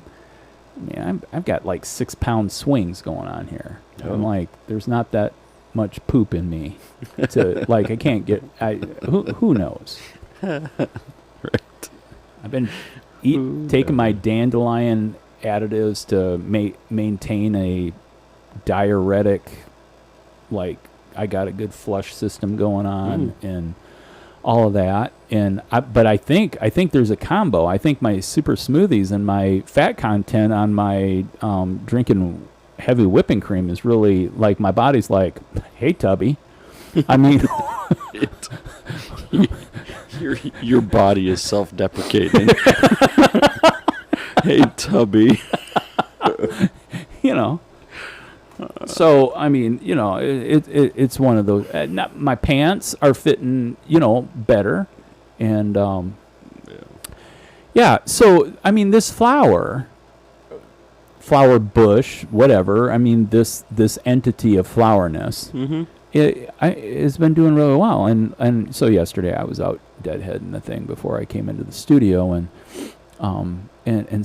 got like 6-pound swings going on here. I'm like, there's not that much poop in me to like. I can't get. Who knows? Right. I've been taking my dandelion additives to maintain a diuretic. Like, I got a good flush system going on and all of that. But I think there's a combo. I think my Super Smoothies and my fat content on my drinking heavy whipping cream is really like, my body's like, hey, Tubby. I mean, your body is self-deprecating. Hey, Tubby. You know. So I mean, you know, it's one of those. My pants are fitting, you know, better, and yeah. So I mean, this flower bush, whatever. I mean, this entity of flowerness, it's been doing really well. And so yesterday I was out deadheading the thing before I came into the studio, and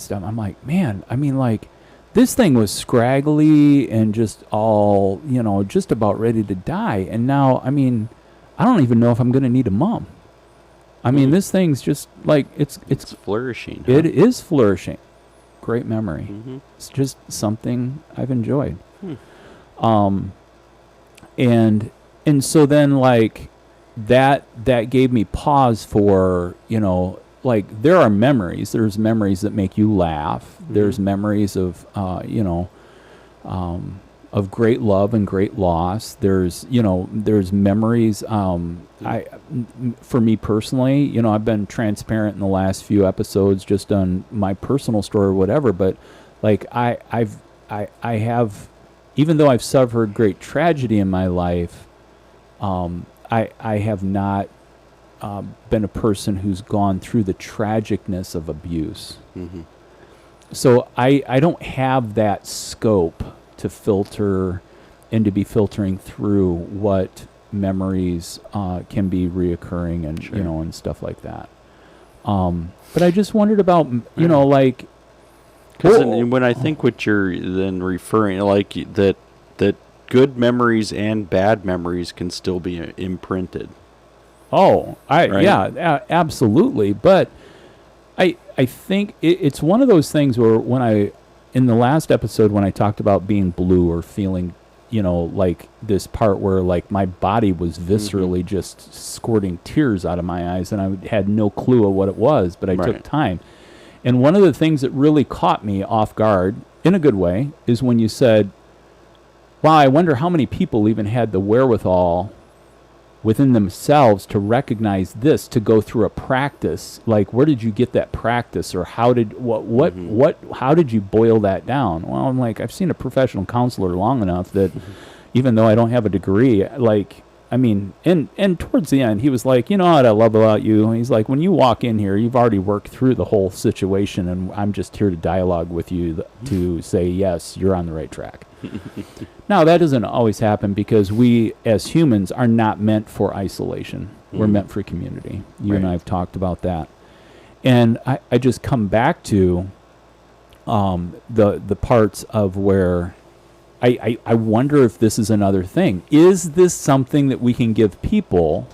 stuff. I'm like, man, I mean, like, this thing was scraggly and just all, you know, just about ready to die. And now, I mean, I don't even know if I'm going to need a mom. I mean, this thing's just like, it's flourishing. Huh? It is flourishing. Great memory. It's just something I've enjoyed. And so then, like, that gave me pause for, you know, like, there are memories. There's memories that make you laugh. There's memories of, you know, of great love and great loss. There's, you know, there's memories. For me personally, you know, I've been transparent in the last few episodes just on my personal story or whatever. But like, I have, even though I've suffered great tragedy in my life, I have not been a person who's gone through the tragicness of abuse. So I don't have that scope to filter and to be filtering through what memories can be reoccurring and Sure. and stuff like that. But I just wondered about like Because when I think what you're then referring, like that good memories and bad memories can still be imprinted. Right? Absolutely. But I think it's one of those things where in the last episode when I talked about being blue or feeling, like this part where like my body was viscerally just squirting tears out of my eyes and I had no clue of what it was, but I took time. And one of the things that really caught me off guard in a good way is when you said, wow, I wonder how many people even had the wherewithal within themselves to recognize this, to go through a practice. Like, where did you get that practice, or how did how did you boil that down? Well, I'm like, I've seen a professional counselor long enough that even though I don't have a degree, like, I mean, and towards the end, he was like, what I love about you? And he's like, when you walk in here, you've already worked through the whole situation, and I'm just here to dialogue with you to say, yes, you're on the right track. Now, that doesn't always happen because we, as humans, are not meant for isolation. We're meant for community. You and I have talked about that. And I just come back to the parts of where I wonder if this is another thing. Is this something that we can give people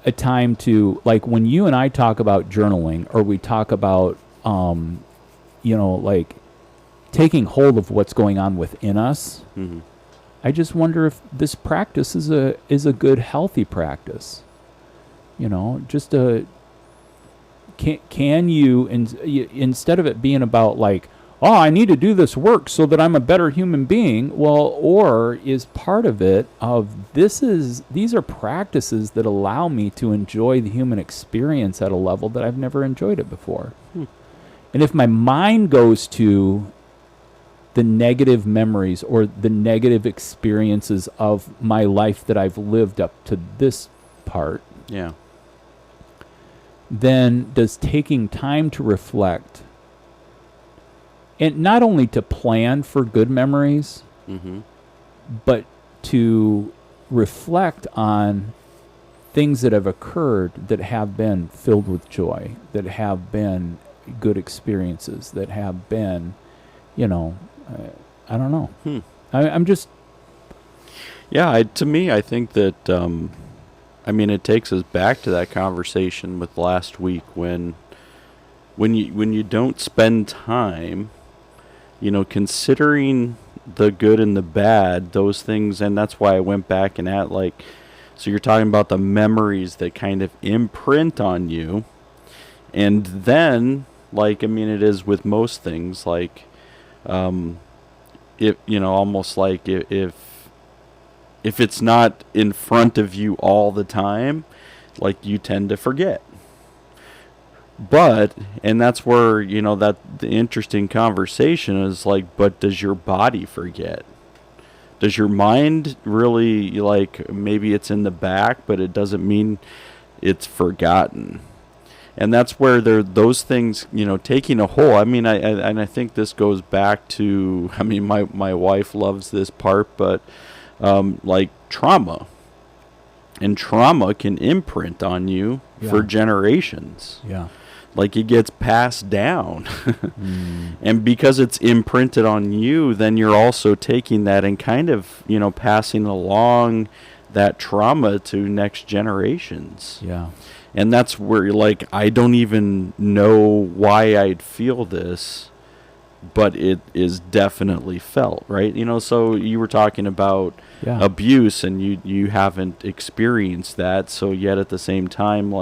a time to, like when you and I talk about journaling, or we talk about, like taking hold of what's going on within us? I just wonder if this practice is a good, healthy practice. Just can you, instead of it being about like, oh, I need to do this work so that I'm a better human being. Well, or is part of it these are practices that allow me to enjoy the human experience at a level that I've never enjoyed it before. And if my mind goes to the negative memories or the negative experiences of my life that I've lived up to this part, then does taking time to reflect, and not only to plan for good memories, but to reflect on things that have occurred that have been filled with joy, that have been good experiences, that have been, I don't know. I'm just... Yeah, to me, I think that, it takes us back to that conversation with last week when you don't spend time, considering the good and the bad, those things, and that's why I went back and so you're talking about the memories that kind of imprint on you, and then, it is with most things, almost like if it's not in front of you all the time, you tend to forget. And that's where, that the interesting conversation is but does your body forget? Does your mind really, maybe it's in the back, but it doesn't mean it's forgotten? And that's where those things, taking a whole, I think this goes back to, my wife loves this part, but trauma. And trauma can imprint on you for generations. Yeah. It gets passed down. And because it's imprinted on you, then you're also taking that and kind of, passing along that trauma to next generations. Yeah. And that's where you're I don't even know why I'd feel this, but it is definitely felt, right? So you were talking about abuse, and you haven't experienced that, so yet at the same time,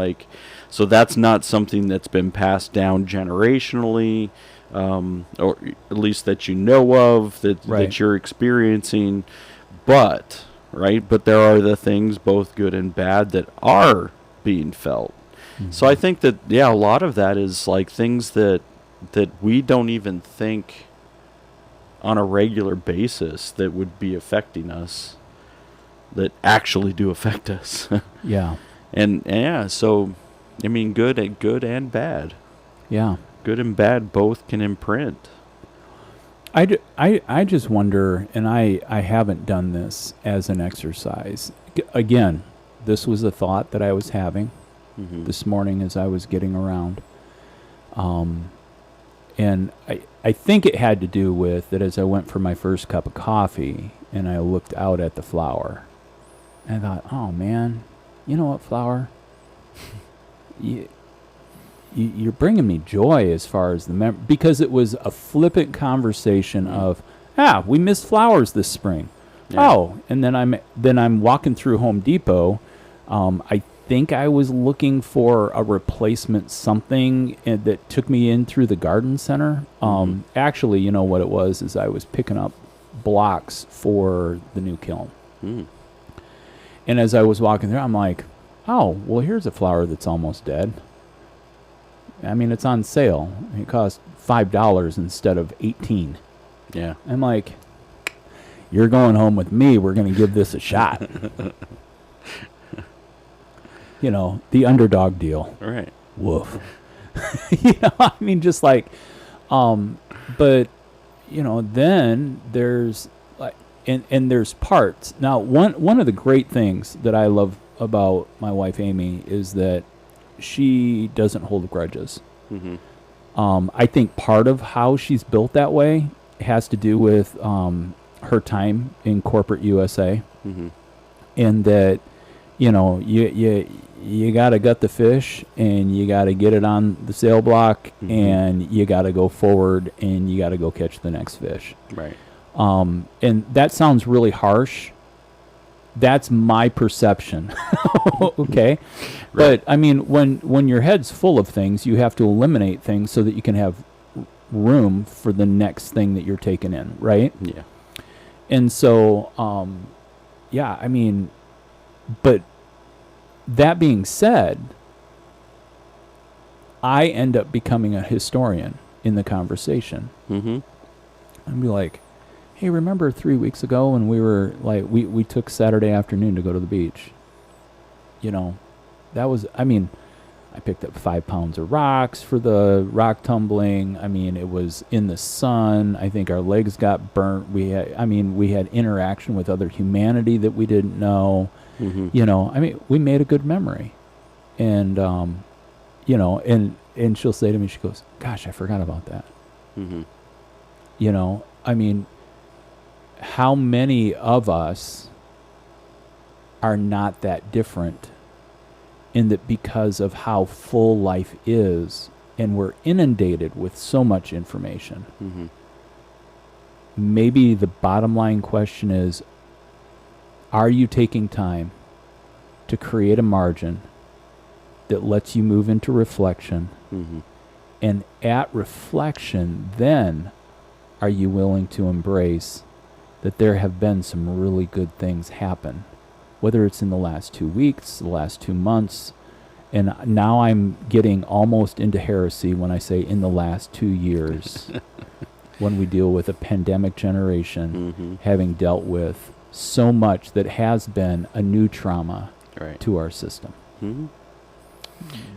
so that's not something that's been passed down generationally, or at least that you know of, that you're experiencing, but there are the things, both good and bad, that are being felt. So I think that, a lot of that is things that we don't even think on a regular basis that would be affecting us, that actually do affect us. Yeah. And so good and bad. Yeah. Good and bad both can imprint. I just wonder, and I haven't done this as an exercise. Again, this was a thought that I was having this morning as I was getting around. And I think it had to do with that as I went for my first cup of coffee and I looked out at the flower. And I thought, oh man, you know what, flower? You're bringing me joy as far as the because it was a flippant conversation of, we missed flowers this spring. Yeah. Oh, and then I'm walking through Home Depot. I think I was looking for a replacement something that took me in through the garden center. Actually, you know what it was is I was picking up blocks for the new kiln. And as I was walking there, I'm like, oh, well, here's a flower that's almost dead. I mean, it's on sale. It cost $5 instead of $18. Yeah. I'm like, you're going home with me. We're going to give this a shot. You know, the underdog deal. Right. Woof. I mean, just like, but, then there's like, and there's parts. Now, one of the great things that I love about my wife, Amy, is that she doesn't hold grudges. I think part of how she's built that way has to do with her time in corporate USA, and that you got to gut the fish and you got to get it on the sale block and you got to go forward and you got to go catch the next fish. Right. And that sounds really harsh. That's my perception. Okay. Right. But I mean, when your head's full of things, you have to eliminate things so that you can have room for the next thing that you're taking in. Right. Yeah. And so, I mean, but that being said, I end up becoming a historian in the conversation. I'd be like, hey, remember 3 weeks ago when we were like, we took Saturday afternoon to go to the beach? That was, I mean, I picked up 5 pounds of rocks for the rock tumbling. I mean, it was in the sun. I think our legs got burnt. We had interaction with other humanity that we didn't know. I mean, we made a good memory. And, and she'll say to me, she goes, gosh, I forgot about that. I mean, how many of us are not that different in that because of how full life is and we're inundated with so much information? Maybe the bottom line question is, are you taking time to create a margin that lets you move into reflection? And at reflection, then are you willing to embrace that there have been some really good things happen, whether it's in the last 2 weeks, the last 2 months, and now I'm getting almost into heresy when I say in the last 2 years, when we deal with a pandemic generation, having dealt with so much that has been a new trauma to our system.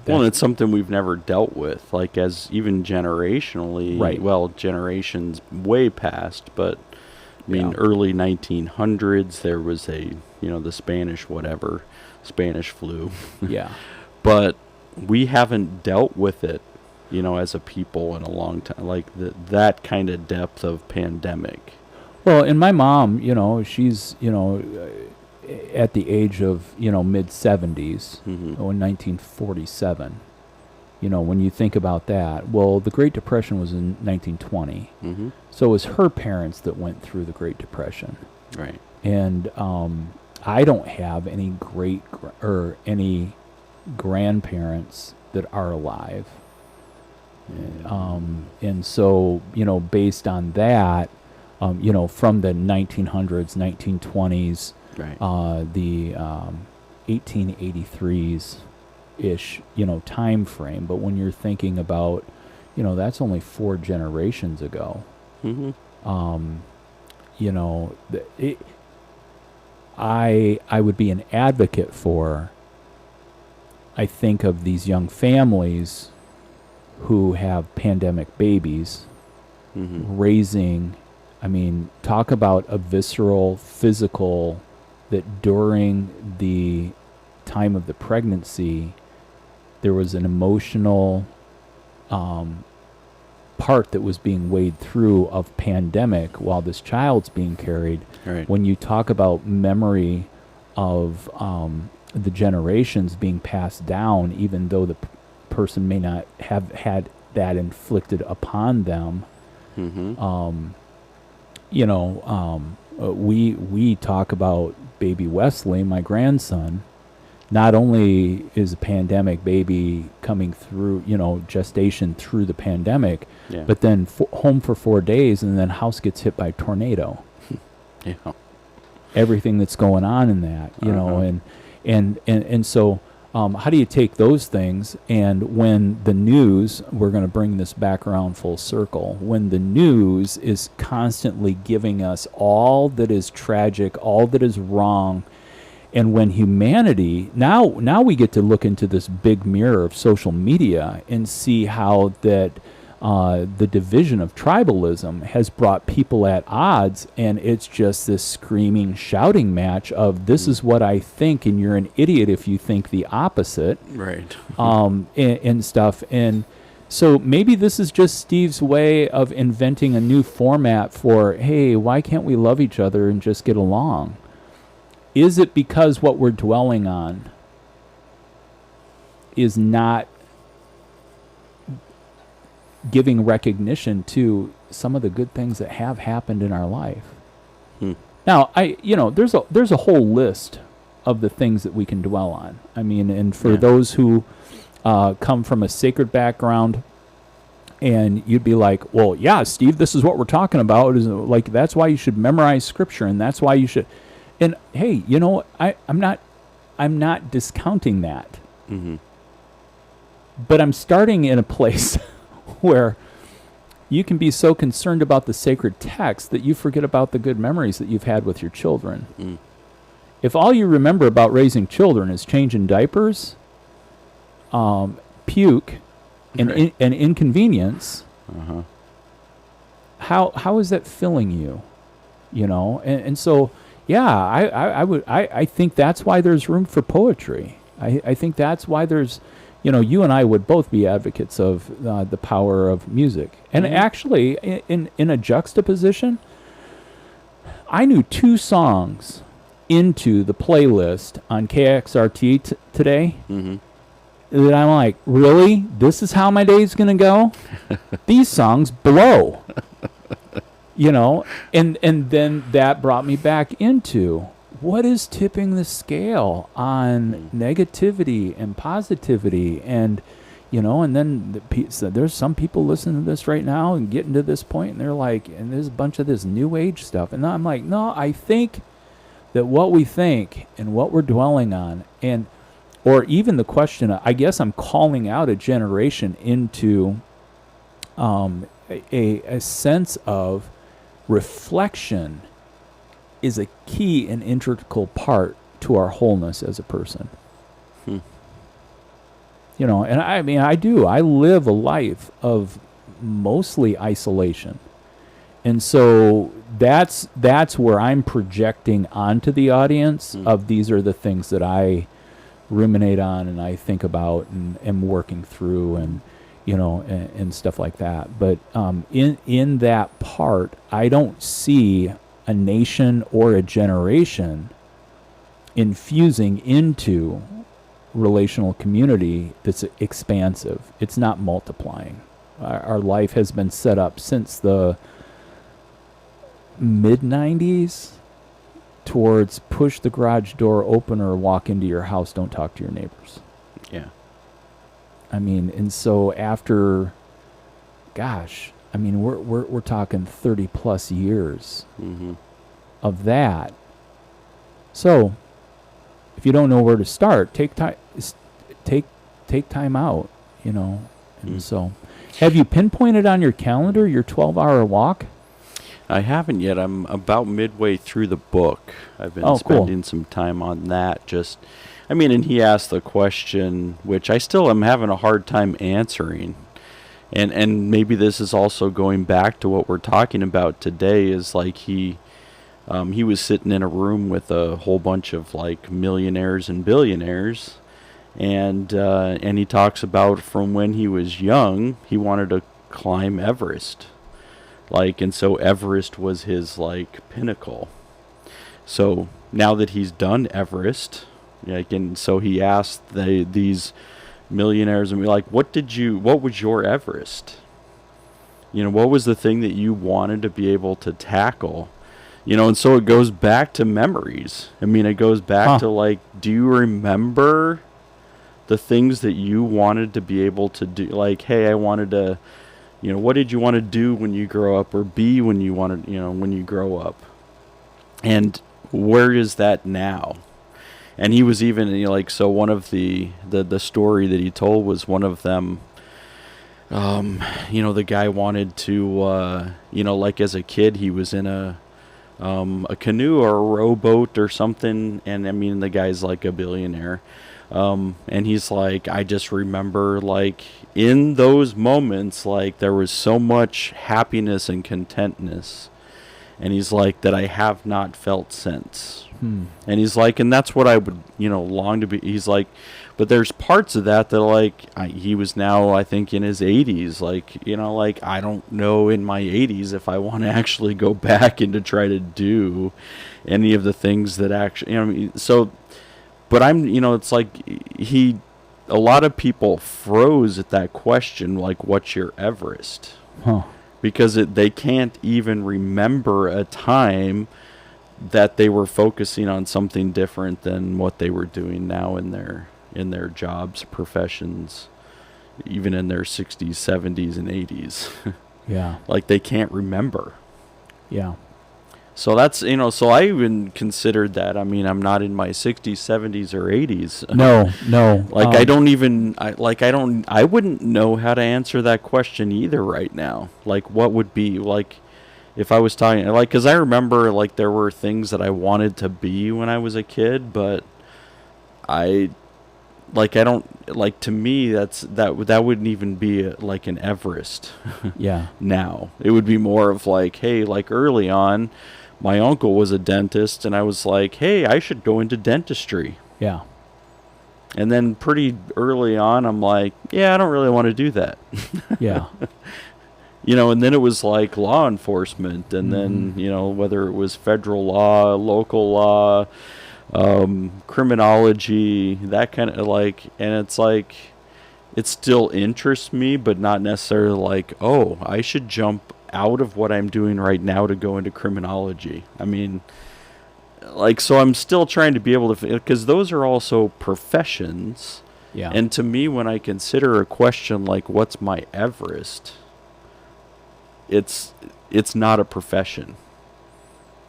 Well, it's something we've never dealt with, like as even generationally. Right. Well, generations way past, but I mean, early 1900s, there was the Spanish flu. Yeah. But we haven't dealt with it, as a people in a long time, like that kind of depth of pandemic. Well, and my mom, she's, at the age of, mid-70s, in 1947. When you think about that, well, the Great Depression was in 1920. So it was her parents that went through the Great Depression. Right. And I don't have any any grandparents that are alive. And so, based on that, from the 1900s, 1920s, the 1883s ish, time frame. But when you're thinking about, that's only 4 generations ago. I would be an advocate for, I think of these young families who have pandemic babies raising I mean, talk about a visceral, physical, that during the time of the pregnancy, there was an emotional part that was being weighed through of pandemic while this child's being carried. Right. When you talk about memory of the generations being passed down, even though the person may not have had that inflicted upon them, Mm-hmm. we talk about baby Wesley, my grandson. Not only is a pandemic baby coming through, gestation through the pandemic, Yeah. but then home for 4 days, and then house gets hit by tornado. Yeah. Everything that's going on in that, and so how do you take those things? And when the news, we're going to bring this back around full circle, when the news is constantly giving us all that is tragic, all that is wrong, and when humanity, now we get to look into this big mirror of social media and see how that the division of tribalism has brought people at odds, and it's just this screaming, shouting match of this is what I think, and you're an idiot if you think the opposite, Right. and stuff. And so maybe this is just Steve's way of inventing a new format for, hey, why can't we love each other and just get along? Is it because what we're dwelling on is not giving recognition to some of the good things that have happened in our life? Now, there's a whole list of the things that we can dwell on. I mean, and for those who come from a sacred background, and you'd be like, well, yeah, Steve, this is what we're talking about. Is like, that's why you should memorize scripture, and that's why you should. And hey, I'm not discounting that. Mm-hmm. But I'm starting in a place where you can be so concerned about the sacred text that you forget about the good memories that you've had with your children. Mm. If all you remember about raising children is changing diapers, puke, and, Right. and inconvenience, Uh-huh. how is that filling you? And so, yeah, I think that's why there's room for poetry. I think that's why there's, you and I would both be advocates of the power of music. And Mhm. actually, in a juxtaposition, I knew 2 songs into the playlist on KXRT today Mm-hmm. that I'm like, really? This is how my day's going to go? These songs blow. And then that brought me back into what is tipping the scale on negativity and positivity, and and then so there's some people listening to this right now and getting to this point, and they're like, and there's a bunch of this new age stuff, and I'm like, no, I think that what we think and what we're dwelling on, or even the question, I guess I'm calling out a generation into a sense of reflection is a key and integral part to our wholeness as a person. And I mean, I live a life of mostly isolation. And so that's where I'm projecting onto the audience of these are the things that I ruminate on and I think about and am working through, and and stuff like that. But in that part, I don't see a nation or a generation infusing into relational community that's expansive. It's not multiplying. Our life has been set up since the mid-90s towards push the garage door open or walk into your house, don't talk to your neighbors. Yeah. I mean, and so after, gosh, I mean, we're talking 30 plus years Mm-hmm. of that. So, if you don't know where to start, take time out, And so, have you pinpointed on your calendar your 12-hour walk? I haven't yet. I'm about midway through the book. I've been Oh, cool. spending some time on that. And he asked the question, which I still am having a hard time answering. and maybe this is also going back to what we're talking about today, is like he was sitting in a room with a whole bunch of like millionaires and billionaires, and he talks about from when he was young he wanted to climb Everest, like, and so Everest was his like pinnacle. So now that he's done Everest, like, and so he asked these millionaires and be like, what was your Everest? You know, what was the thing that you wanted to be able to tackle? You know, and so it goes back to memories. I mean, it goes back to like, do you remember the things that you wanted to be able to do? Like, hey, I wanted to, you know, what did you want to do when you grow up, or be when you wanted, you know, when you grow up? And where is that now? And he was even, you know, like, so one of the story that he told was one of them, you know, the guy wanted to, you know, like as a kid, he was in a canoe or a rowboat or something. And I mean, the guy's like a billionaire. And he's like, I just remember like in those moments, like there was so much happiness and contentness. And he's like, that I have not felt since. And he's like, and that's what I would, you know, long to be. He's like, but there's parts of that like, he was now, I think, in his 80s. Like, you know, like, I don't know in my 80s if I want to actually go back and to try to do any of the things that actually, you know, so, but I'm, you know, it's like a lot of people froze at that question, like, what's your Everest? Because they can't even remember a time that they were focusing on something different than what they were doing now in their jobs, professions, even in their 60s, 70s, and 80s. Yeah. Like, they can't remember. Yeah. So that's, you know, so I even considered that. I mean, I'm not in my 60s, 70s, or 80s. No. Like, I wouldn't know how to answer that question either right now. Like, what would be, like, if I was talking, like, because I remember, like, there were things that I wanted to be when I was a kid, but I don't, like, to me, that wouldn't even be like an Everest. Yeah. Now. It would be more of like, hey, like early on, my uncle was a dentist, and I was like, hey, I should go into dentistry. Yeah. And then pretty early on, I'm like, yeah, I don't really want to do that. Yeah. You know, and then it was like law enforcement, and then, you know, whether it was federal law, local law, criminology, that kind of, like, and it's like, it still interests me, but not necessarily like, oh, I should jump out of what I'm doing right now to go into criminology. I mean, like, so I'm still trying to be able to, because those are also professions. Yeah. And to me, when I consider a question like, what's my Everest? It's not a profession.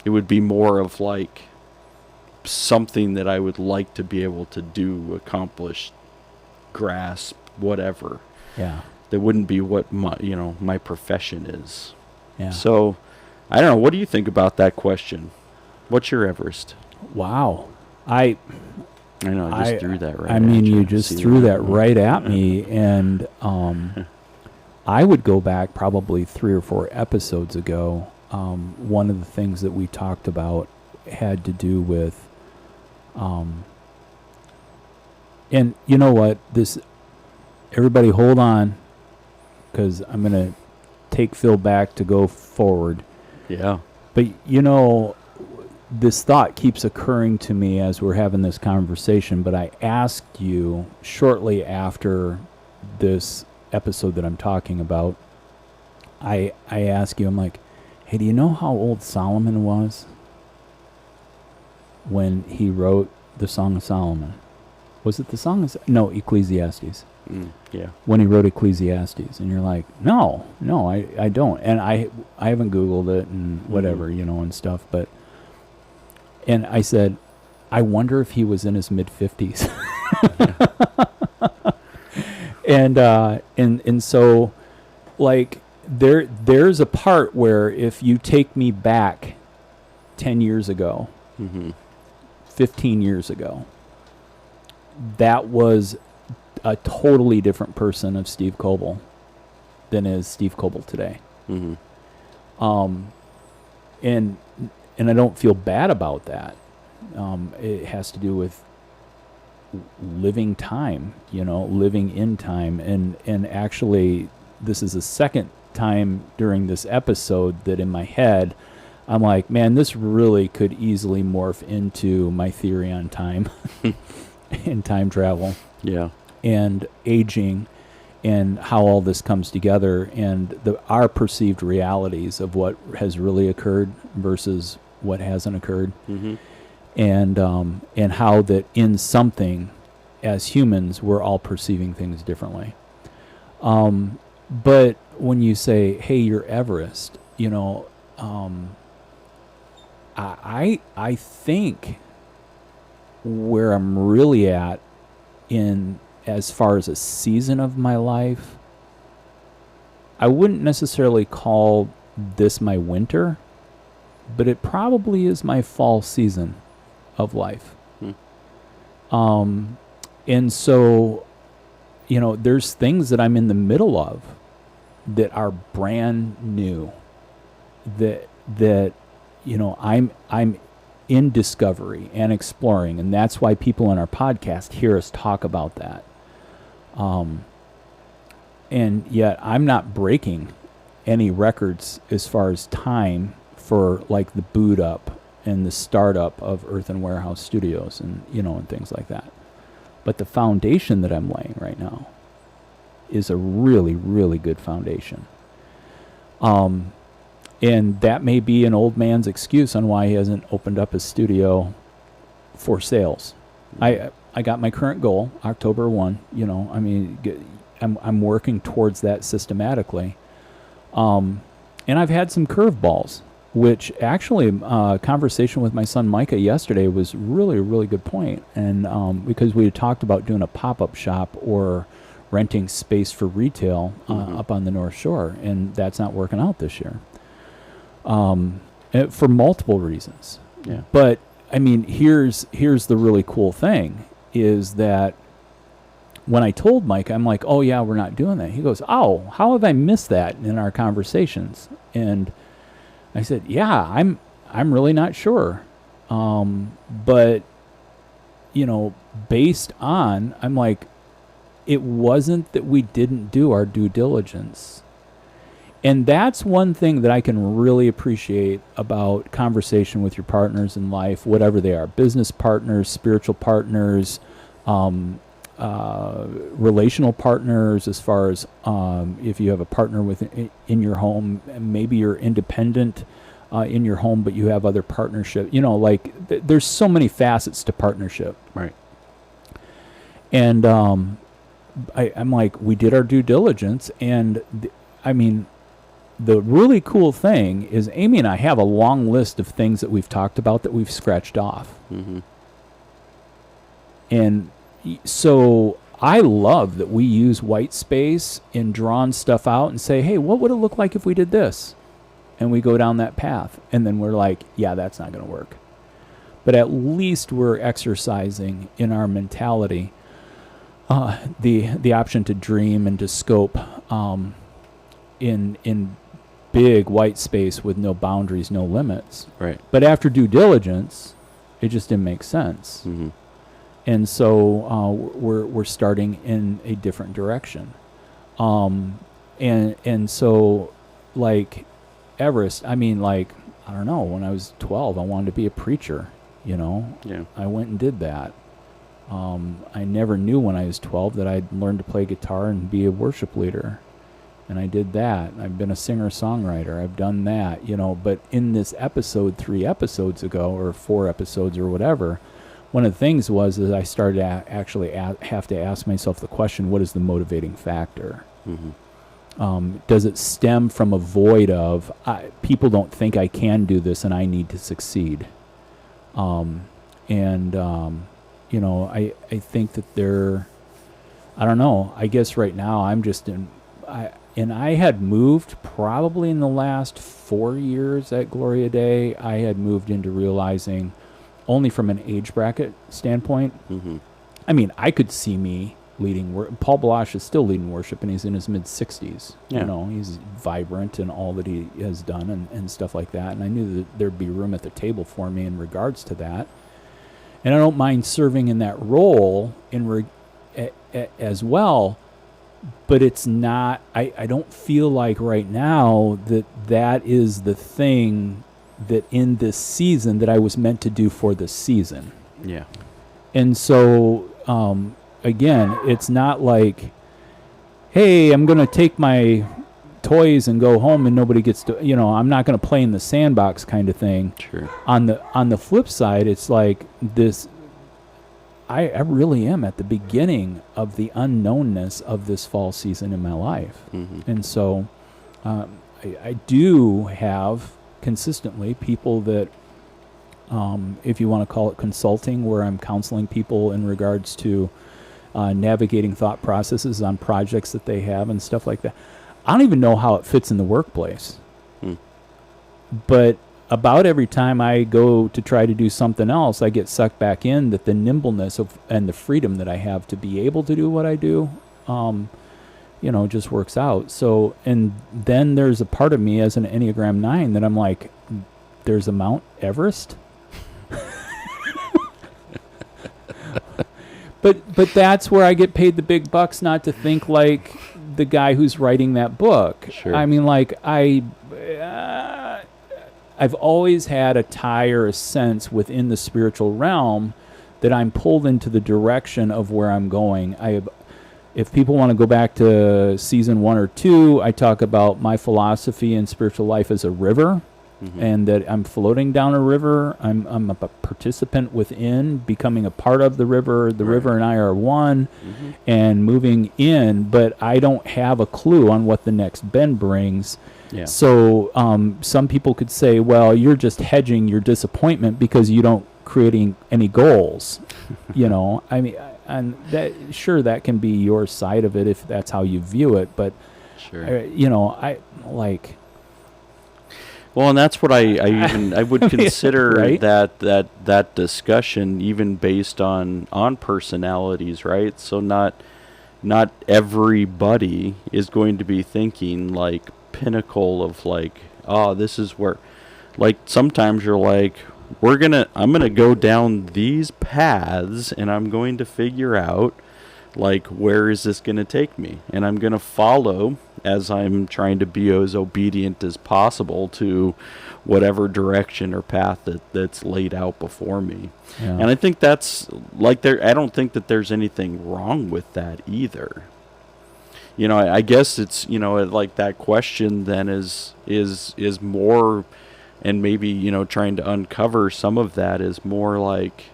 It would be more of like something that I would like to be able to do, accomplish, grasp, whatever. Yeah. That wouldn't be what my profession is. Yeah. So, I don't know. What do you think about that question? What's your Everest? Wow. I know, I just threw that right I mean, at you just threw that right at me, and I would go back probably 3 or 4 episodes ago. One of the things that we talked about had to do with, and you know what, everybody hold on, because I'm going to take Phil back to go forward. Yeah. But, you know, this thought keeps occurring to me as we're having this conversation, but I asked you shortly after this episode that I'm talking about, I asked you, I'm like, hey, do you know how old Solomon was when he wrote the Song of Solomon? Was it the Song of... No, Ecclesiastes. Yeah. When he wrote Ecclesiastes. And you're like, no, I don't. And I haven't Googled it and whatever, you know, and stuff. But... And I said, I wonder if he was in his mid-50s. And so, like, there's a part where if you take me back 10 years ago, 15 years ago, that was a totally different person of Steve Coble. than is Steve Coble today. Mm-hmm. And I don't feel bad about that. It has to do with living time, living in time. And actually, this is the second time during this episode that in my head, I'm like, man, this really could easily morph into my theory on time and time travel. Yeah. And aging and how all this comes together and our perceived realities of what has really occurred versus what hasn't occurred. Mm-hmm. And how that in something as humans we're all perceiving things differently. But when you say, hey, you're Everest, I think where I'm really at in as far as a season of my life, I wouldn't necessarily call this my winter, but it probably is my fall season of life. And so, there's things that I'm in the middle of that are brand new, that I'm in discovery and exploring, and that's why people on our podcast hear us talk about that. And yet I'm not breaking any records as far as time for like the boot up and the startup of Earth and Warehouse Studios and and things like that. But the foundation that I'm laying right now is a really, really good foundation. And that may be an old man's excuse on why he hasn't opened up his studio for sales. I got my current goal, October 1. I'm working towards that systematically. And I've had some curveballs, which actually conversation with my son Micah yesterday was really a really good point. And because we had talked about doing a pop-up shop or renting space for retail up on the North Shore, and that's not working out this year. For multiple reasons. Yeah. But I mean, here's the really cool thing is that when I told Mike, I'm like, oh yeah, we're not doing that. He goes, oh, how have I missed that in our conversations? And I said, yeah, I'm really not sure. But based on, I'm like, it wasn't that we didn't do our due diligence. And that's one thing that I can really appreciate about conversation with your partners in life, whatever they are, business partners, spiritual partners, relational partners, as far as if you have a partner in your home, maybe you're independent in your home, but you have other partnership. There's so many facets to partnership. Right. And I'm like, we did our due diligence, and the really cool thing is Amy and I have a long list of things that we've talked about that we've scratched off. Mm-hmm. And so I love that we use white space in drawing stuff out and say, hey, what would it look like if we did this? And we go down that path. And then we're like, yeah, that's not going to work. But at least we're exercising in our mentality the option to dream and to scope in big white space with no boundaries, no limits. Right. But after due diligence, it just didn't make sense. Mm-hmm. And so we're starting in a different direction. And so like Everest, I don't know, when I was 12, I wanted to be a preacher, Yeah. I went and did that. I never knew when I was 12 that I'd learn to play guitar and be a worship leader. And I did that. I've been a singer-songwriter. I've done that, But in this episode, 3 episodes ago, or 4 episodes or whatever, one of the things was that I started to actually have to ask myself the question, what is the motivating factor? Mm-hmm. Does it stem from a void of, people don't think I can do this and I need to succeed? I think that I don't know, I guess right now I'm just I had moved probably in the last 4 years at Gloria Day. I had moved into realizing, only from an age bracket standpoint, Mm-hmm. I could see me leading worship. Paul Balash is still leading worship, and he's in his mid-60s. Yeah. You know, he's vibrant in all that he has done and stuff like that. And I knew that there'd be room at the table for me in regards to that. And I don't mind serving in that role as well. But it's not, I don't feel like right now that is the thing that in this season that I was meant to do for this season. Yeah. And so, again, it's not like, hey, I'm going to take my toys and go home and nobody gets to, you know, I'm not going to play in the sandbox kind of thing. Sure. On the flip side, it's like this, I really am at the beginning of the unknownness of this fall season in my life. Mm-hmm. And so I do have consistently people that, if you want to call it consulting, where I'm counseling people in regards to navigating thought processes on projects that they have and stuff like that. I don't even know how it fits in the workplace. But about every time I go to try to do something else, I get sucked back in that the nimbleness of and the freedom that I have to be able to do what I do, you know, just works out. So, and then there's a part of me as an Enneagram 9 that I'm like, there's a Mount Everest. But that's where I get paid the big bucks, not to think like the guy who's writing that book. Sure. I mean, like I've always had a tie or a sense within the spiritual realm that I'm pulled into the direction of where I'm going. If people want to go back to season 1 or 2, I talk about my philosophy in spiritual life as a river. Mm-hmm. And that I'm floating down a river. I'm a participant within, becoming a part of the river. The river and I are one, and moving in. But I don't have a clue on what the next bend brings. Yeah. So some people could say, well, you're just hedging your disappointment because you don't creating any goals. You know, I mean, and that sure that can be your side of it if that's how you view it. But sure. You know, I like. Well, and that's what I would consider right? that discussion even based on personalities, right? So not everybody is going to be thinking like pinnacle of like, oh, this is where, like sometimes you're like, I'm gonna go down these paths and I'm going to figure out like where is this gonna take me, and I'm gonna follow as I'm trying to be as obedient as possible to whatever direction or path that's laid out before me. Yeah. And I think that's like I don't think that there's anything wrong with that either. You know, I guess it's, you know, like that question then is more, and maybe, you know, trying to uncover some of that is more like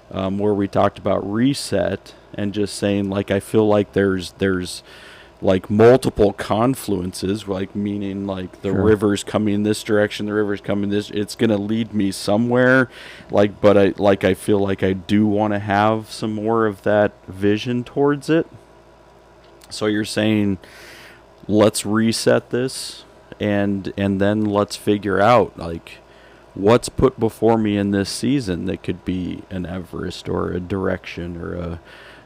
where we talked about reset and just saying like I feel like there's like multiple confluences, like meaning like the river's coming this direction, the river's coming this, it's going to lead me somewhere, like, but I feel like I do want to have some more of that vision towards it. So you're saying let's reset this and then let's figure out like what's put before me in this season that could be an Everest or a direction or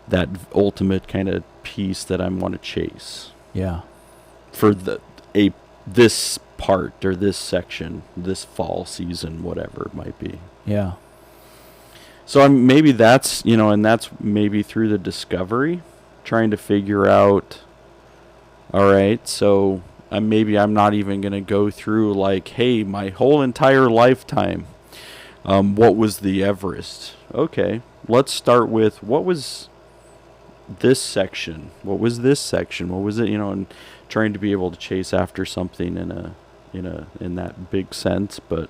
that ultimate kind of piece that I want to chase. Yeah. For this part or this section, this fall season, whatever it might be. Yeah. So maybe that's, you know, and that's maybe through the discovery, trying to figure out, all right, so maybe I'm not even going to go through like, hey, my whole entire lifetime, what was the Everest? Okay, let's start with what was this section? What was this section? What was it? You know, and trying to be able to chase after something in that big sense. But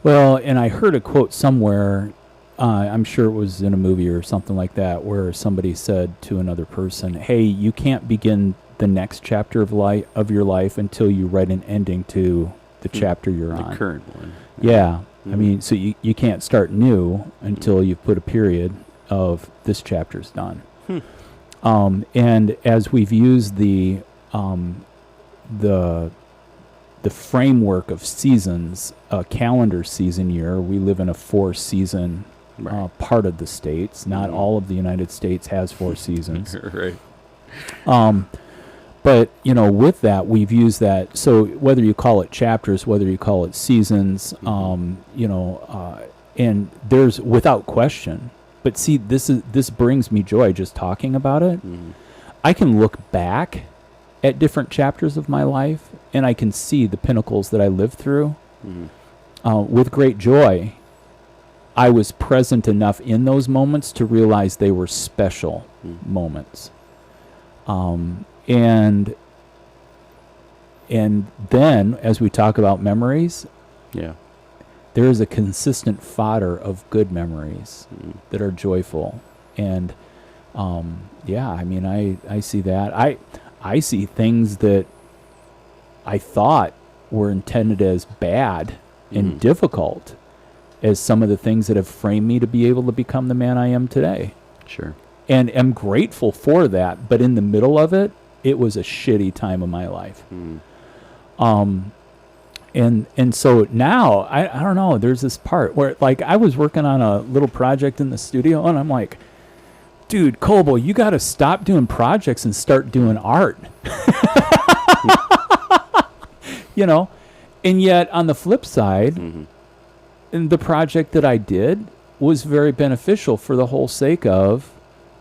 well, and I heard a quote somewhere. I'm sure it was in a movie or something like that, where somebody said to another person, "Hey, you can't begin the next chapter of your life until you write an ending to the chapter you're on." The current one. Yeah. I mean, so you can't start new until you've put a period of this chapter's done. And as we've used the framework of seasons, a calendar season year, we live in a 4-season Right. part of the states. Not all of the United States has 4 seasons. Right. But, with that, we've used that. So whether you call it chapters, whether you call it seasons, and there's without question. But see, this brings me joy just talking about it. I can look back at different chapters of my life, and I can see the pinnacles that I lived through with great joy. I was present enough in those moments to realize they were special moments. And then, as we talk about memories, Yeah. there is a consistent fodder of good memories that are joyful. And, I see that. I see things that I thought were intended as bad and difficult as some of the things that have framed me to be able to become the man I am today. Sure. And am grateful for that. But in the middle of it, it was a shitty time of my life. And so now, I don't know, there's this part where, like, I was working on a little project in the studio, and I'm like, dude, Coble, you got to stop doing projects and start doing art. And yet, on the flip side, and the project that I did was very beneficial for the whole sake of,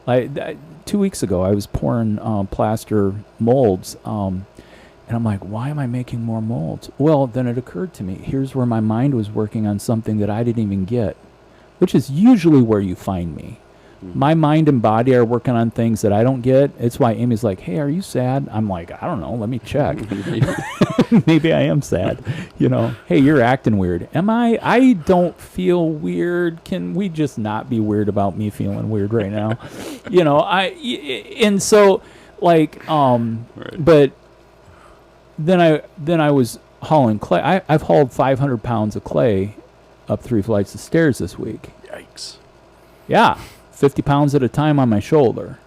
2 weeks ago, I was pouring plaster molds, and I'm like, why am I making more molds? Well, then it occurred to me, here's where my mind was working on something that I didn't even get, which is usually where you find me. My mind and body are working on things that I don't get. It's why Amy's like, hey, are you sad? I'm like, I don't know. Let me check. Maybe I am sad. Hey, you're acting weird. Am I? I don't feel weird. Can we just not be weird about me feeling weird right now? And so, like, Right. but then I was hauling clay. I've hauled 500 pounds of clay up 3 flights of stairs this week. Yikes. Yeah, 50 pounds at a time on my shoulder,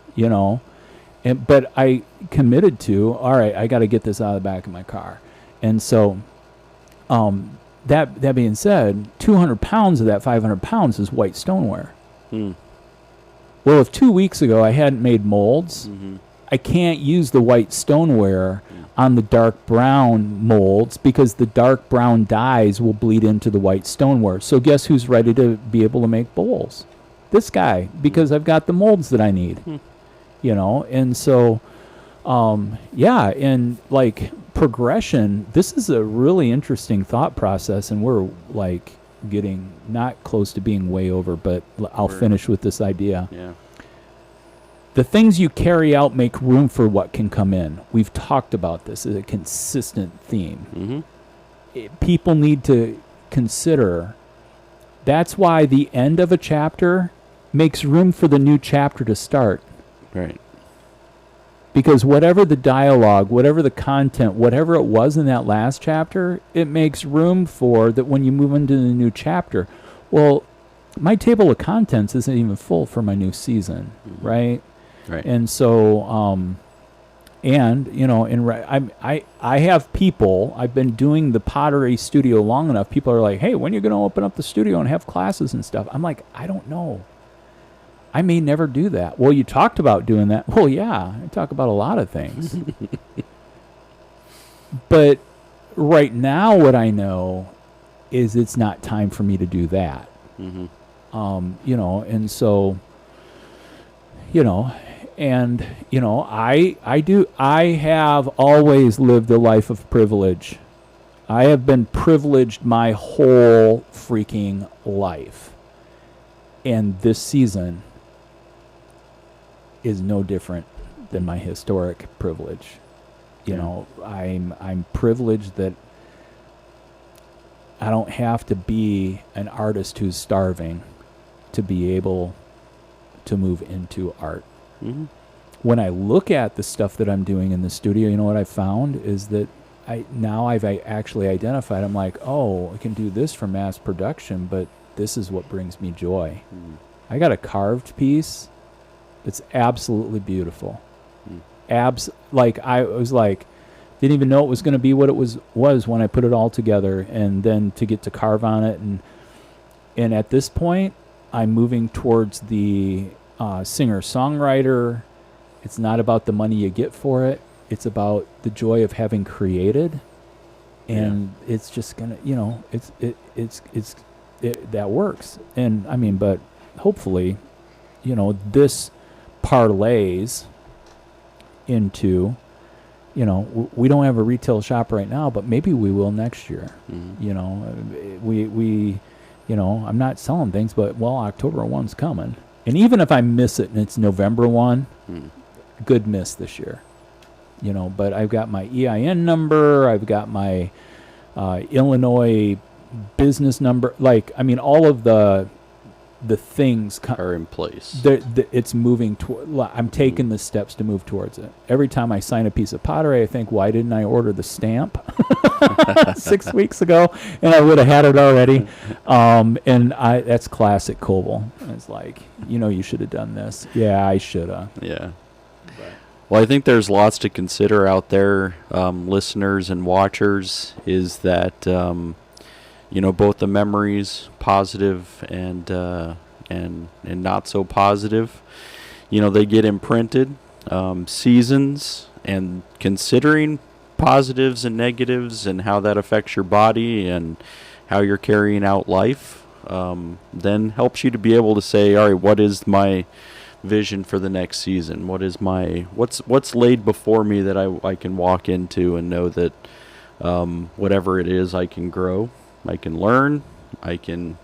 but I committed to, all right, I got to get this out of the back of my car. And so, that being said, 200 pounds of that 500 pounds is white stoneware. Well, if 2 weeks ago I hadn't made molds, I can't use the white stoneware on the dark brown molds because the dark brown dyes will bleed into the white stoneware. So guess who's ready to be able to make bowls? This guy, because I've got the molds that I need, and so, and like progression, this is a really interesting thought process, and we're like getting not close to being way over, but I'll finish with this idea. Yeah. The things you carry out make room for what can come in. We've talked about this as a consistent theme. People need to consider that's why the end of a chapter makes room for the new chapter to start. Right. Because whatever the dialogue, whatever the content, whatever it was in that last chapter, it makes room for that when you move into the new chapter. Well, my table of contents isn't even full for my new season, right? Right. And so, I have people, I've been doing the pottery studio long enough, people are like, hey, when are you going to open up the studio and have classes and stuff? I'm like, I don't know. I may never do that. Well, you talked about doing that. Well, yeah, I talk about a lot of things. But right now what I know is it's not time for me to do that. And so, I have always lived a life of privilege. I have been privileged my whole freaking life. And this season is no different than my historic privilege. I'm privileged that I don't have to be an artist who's starving to be able to move into art. When I look at the stuff that I'm doing in the studio, you know what I found is that I've actually identified, I'm like, oh, I can do this for mass production, but this is what brings me joy. I got a carved piece that's absolutely beautiful. I was like, didn't even know it was going to be what it was when I put it all together, and then to get to carve on it, and at this point, I'm moving towards the singer-songwriter. It's not about the money you get for it. It's about the joy of having created, and it's just gonna, that works. And I mean, but hopefully, this parlays into, we don't have a retail shop right now, but maybe we will next year. We I'm not selling things, but October 1's coming. And even if I miss it and it's November 1, good miss this year. But I've got my EIN number, I've got my Illinois business number. All of the things are in place. It's moving toward. I'm taking the steps to move towards it. Every time I sign a piece of pottery, I think, why didn't I order the stamp 6 weeks ago? And I would have had it already. That's classic Koval. It's like, you should have done this. Yeah, I should have. Yeah. Well, I think there's lots to consider out there, listeners and watchers, is that, both the memories, positive and not so positive, they get imprinted. Seasons and considering positives and negatives and how that affects your body and how you're carrying out life, then helps you to be able to say, all right, what is my vision for the next season? What is what's laid before me that I can walk into and know that whatever it is, I can grow, I can learn, I can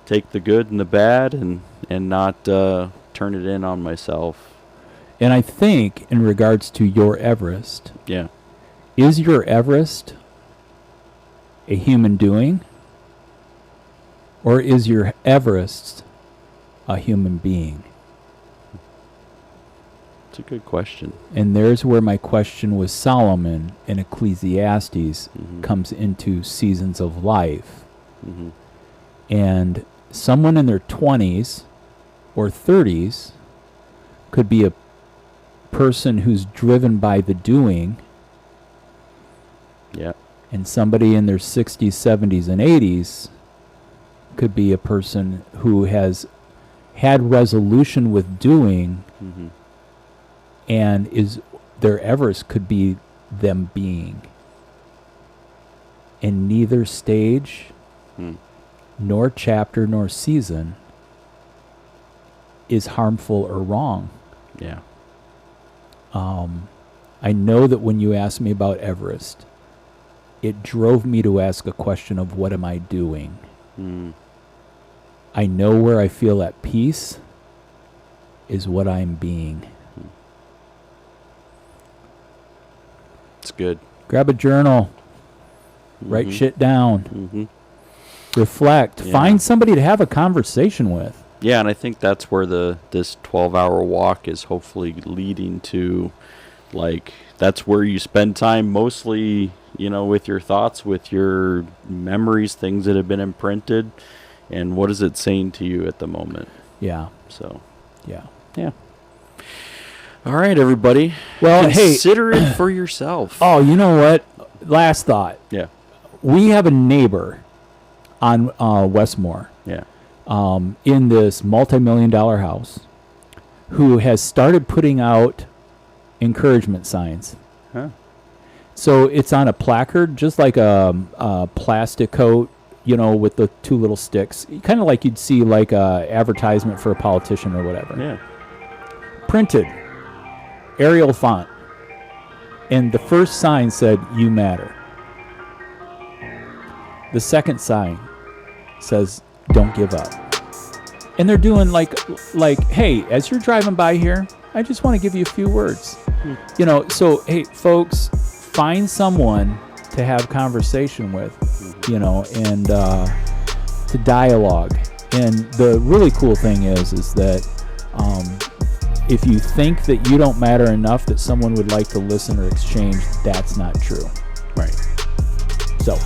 take the good and the bad and not turn it in on myself. And I think in regards to your Everest, is your Everest a human doing, or is your Everest a human being? It's a good question. And there's where my question with Solomon in Ecclesiastes comes into seasons of life. And someone in their 20s or 30s could be a person who's driven by the doing. Yeah. And somebody in their 60s, 70s, and 80s could be a person who has had resolution with doing, and their Everest could be them being. And neither stage, nor chapter, nor season is harmful or wrong. Yeah. I know that when you asked me about Everest, it drove me to ask a question of what am I doing? I know where I feel at peace is what I'm being. It's good. Grab a journal. Write shit down. Reflect. Yeah. Find somebody to have a conversation with. Yeah, and I think that's where this 12-hour walk is hopefully leading to. That's where you spend time mostly, with your thoughts, with your memories, things that have been imprinted, and what is it saying to you at the moment. Yeah. So. Yeah. Yeah. All right, everybody. Well, consider it for yourself. Oh, you know what? Last thought. Yeah. We have a neighbor on Westmore. Yeah. In this multi-million-dollar house, who has started putting out encouragement signs. Huh. So it's on a placard, just like a plastic coat, with the two little sticks, kind of like you'd see like a advertisement for a politician or whatever. Yeah. Printed, Arial font, and the first sign said, "You matter." The second sign says, "Don't give up." And they're doing like, hey, as you're driving by here, I just want to give you a few words. So, hey, folks, find someone to have conversation with, and to dialogue. And the really cool thing is that if you think that you don't matter enough that someone would like to listen or exchange, that's not true. Right. So,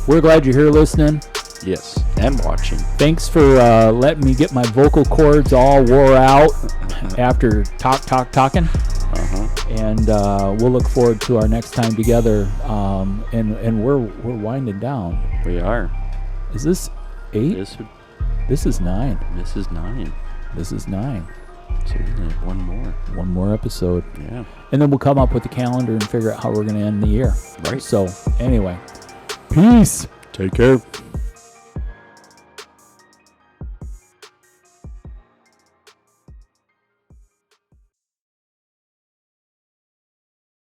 we're glad you're here listening. Yes, and watching. Thanks for letting me get my vocal cords all wore out after talking. And we'll look forward to our next time together. And we're winding down. We are. Is this 8? This is 9. This is 9. This is 9. So we only have one more. One more episode. Yeah. And then we'll come up with the calendar and figure out how we're going to end the year. Right. So, anyway. Peace. Take care.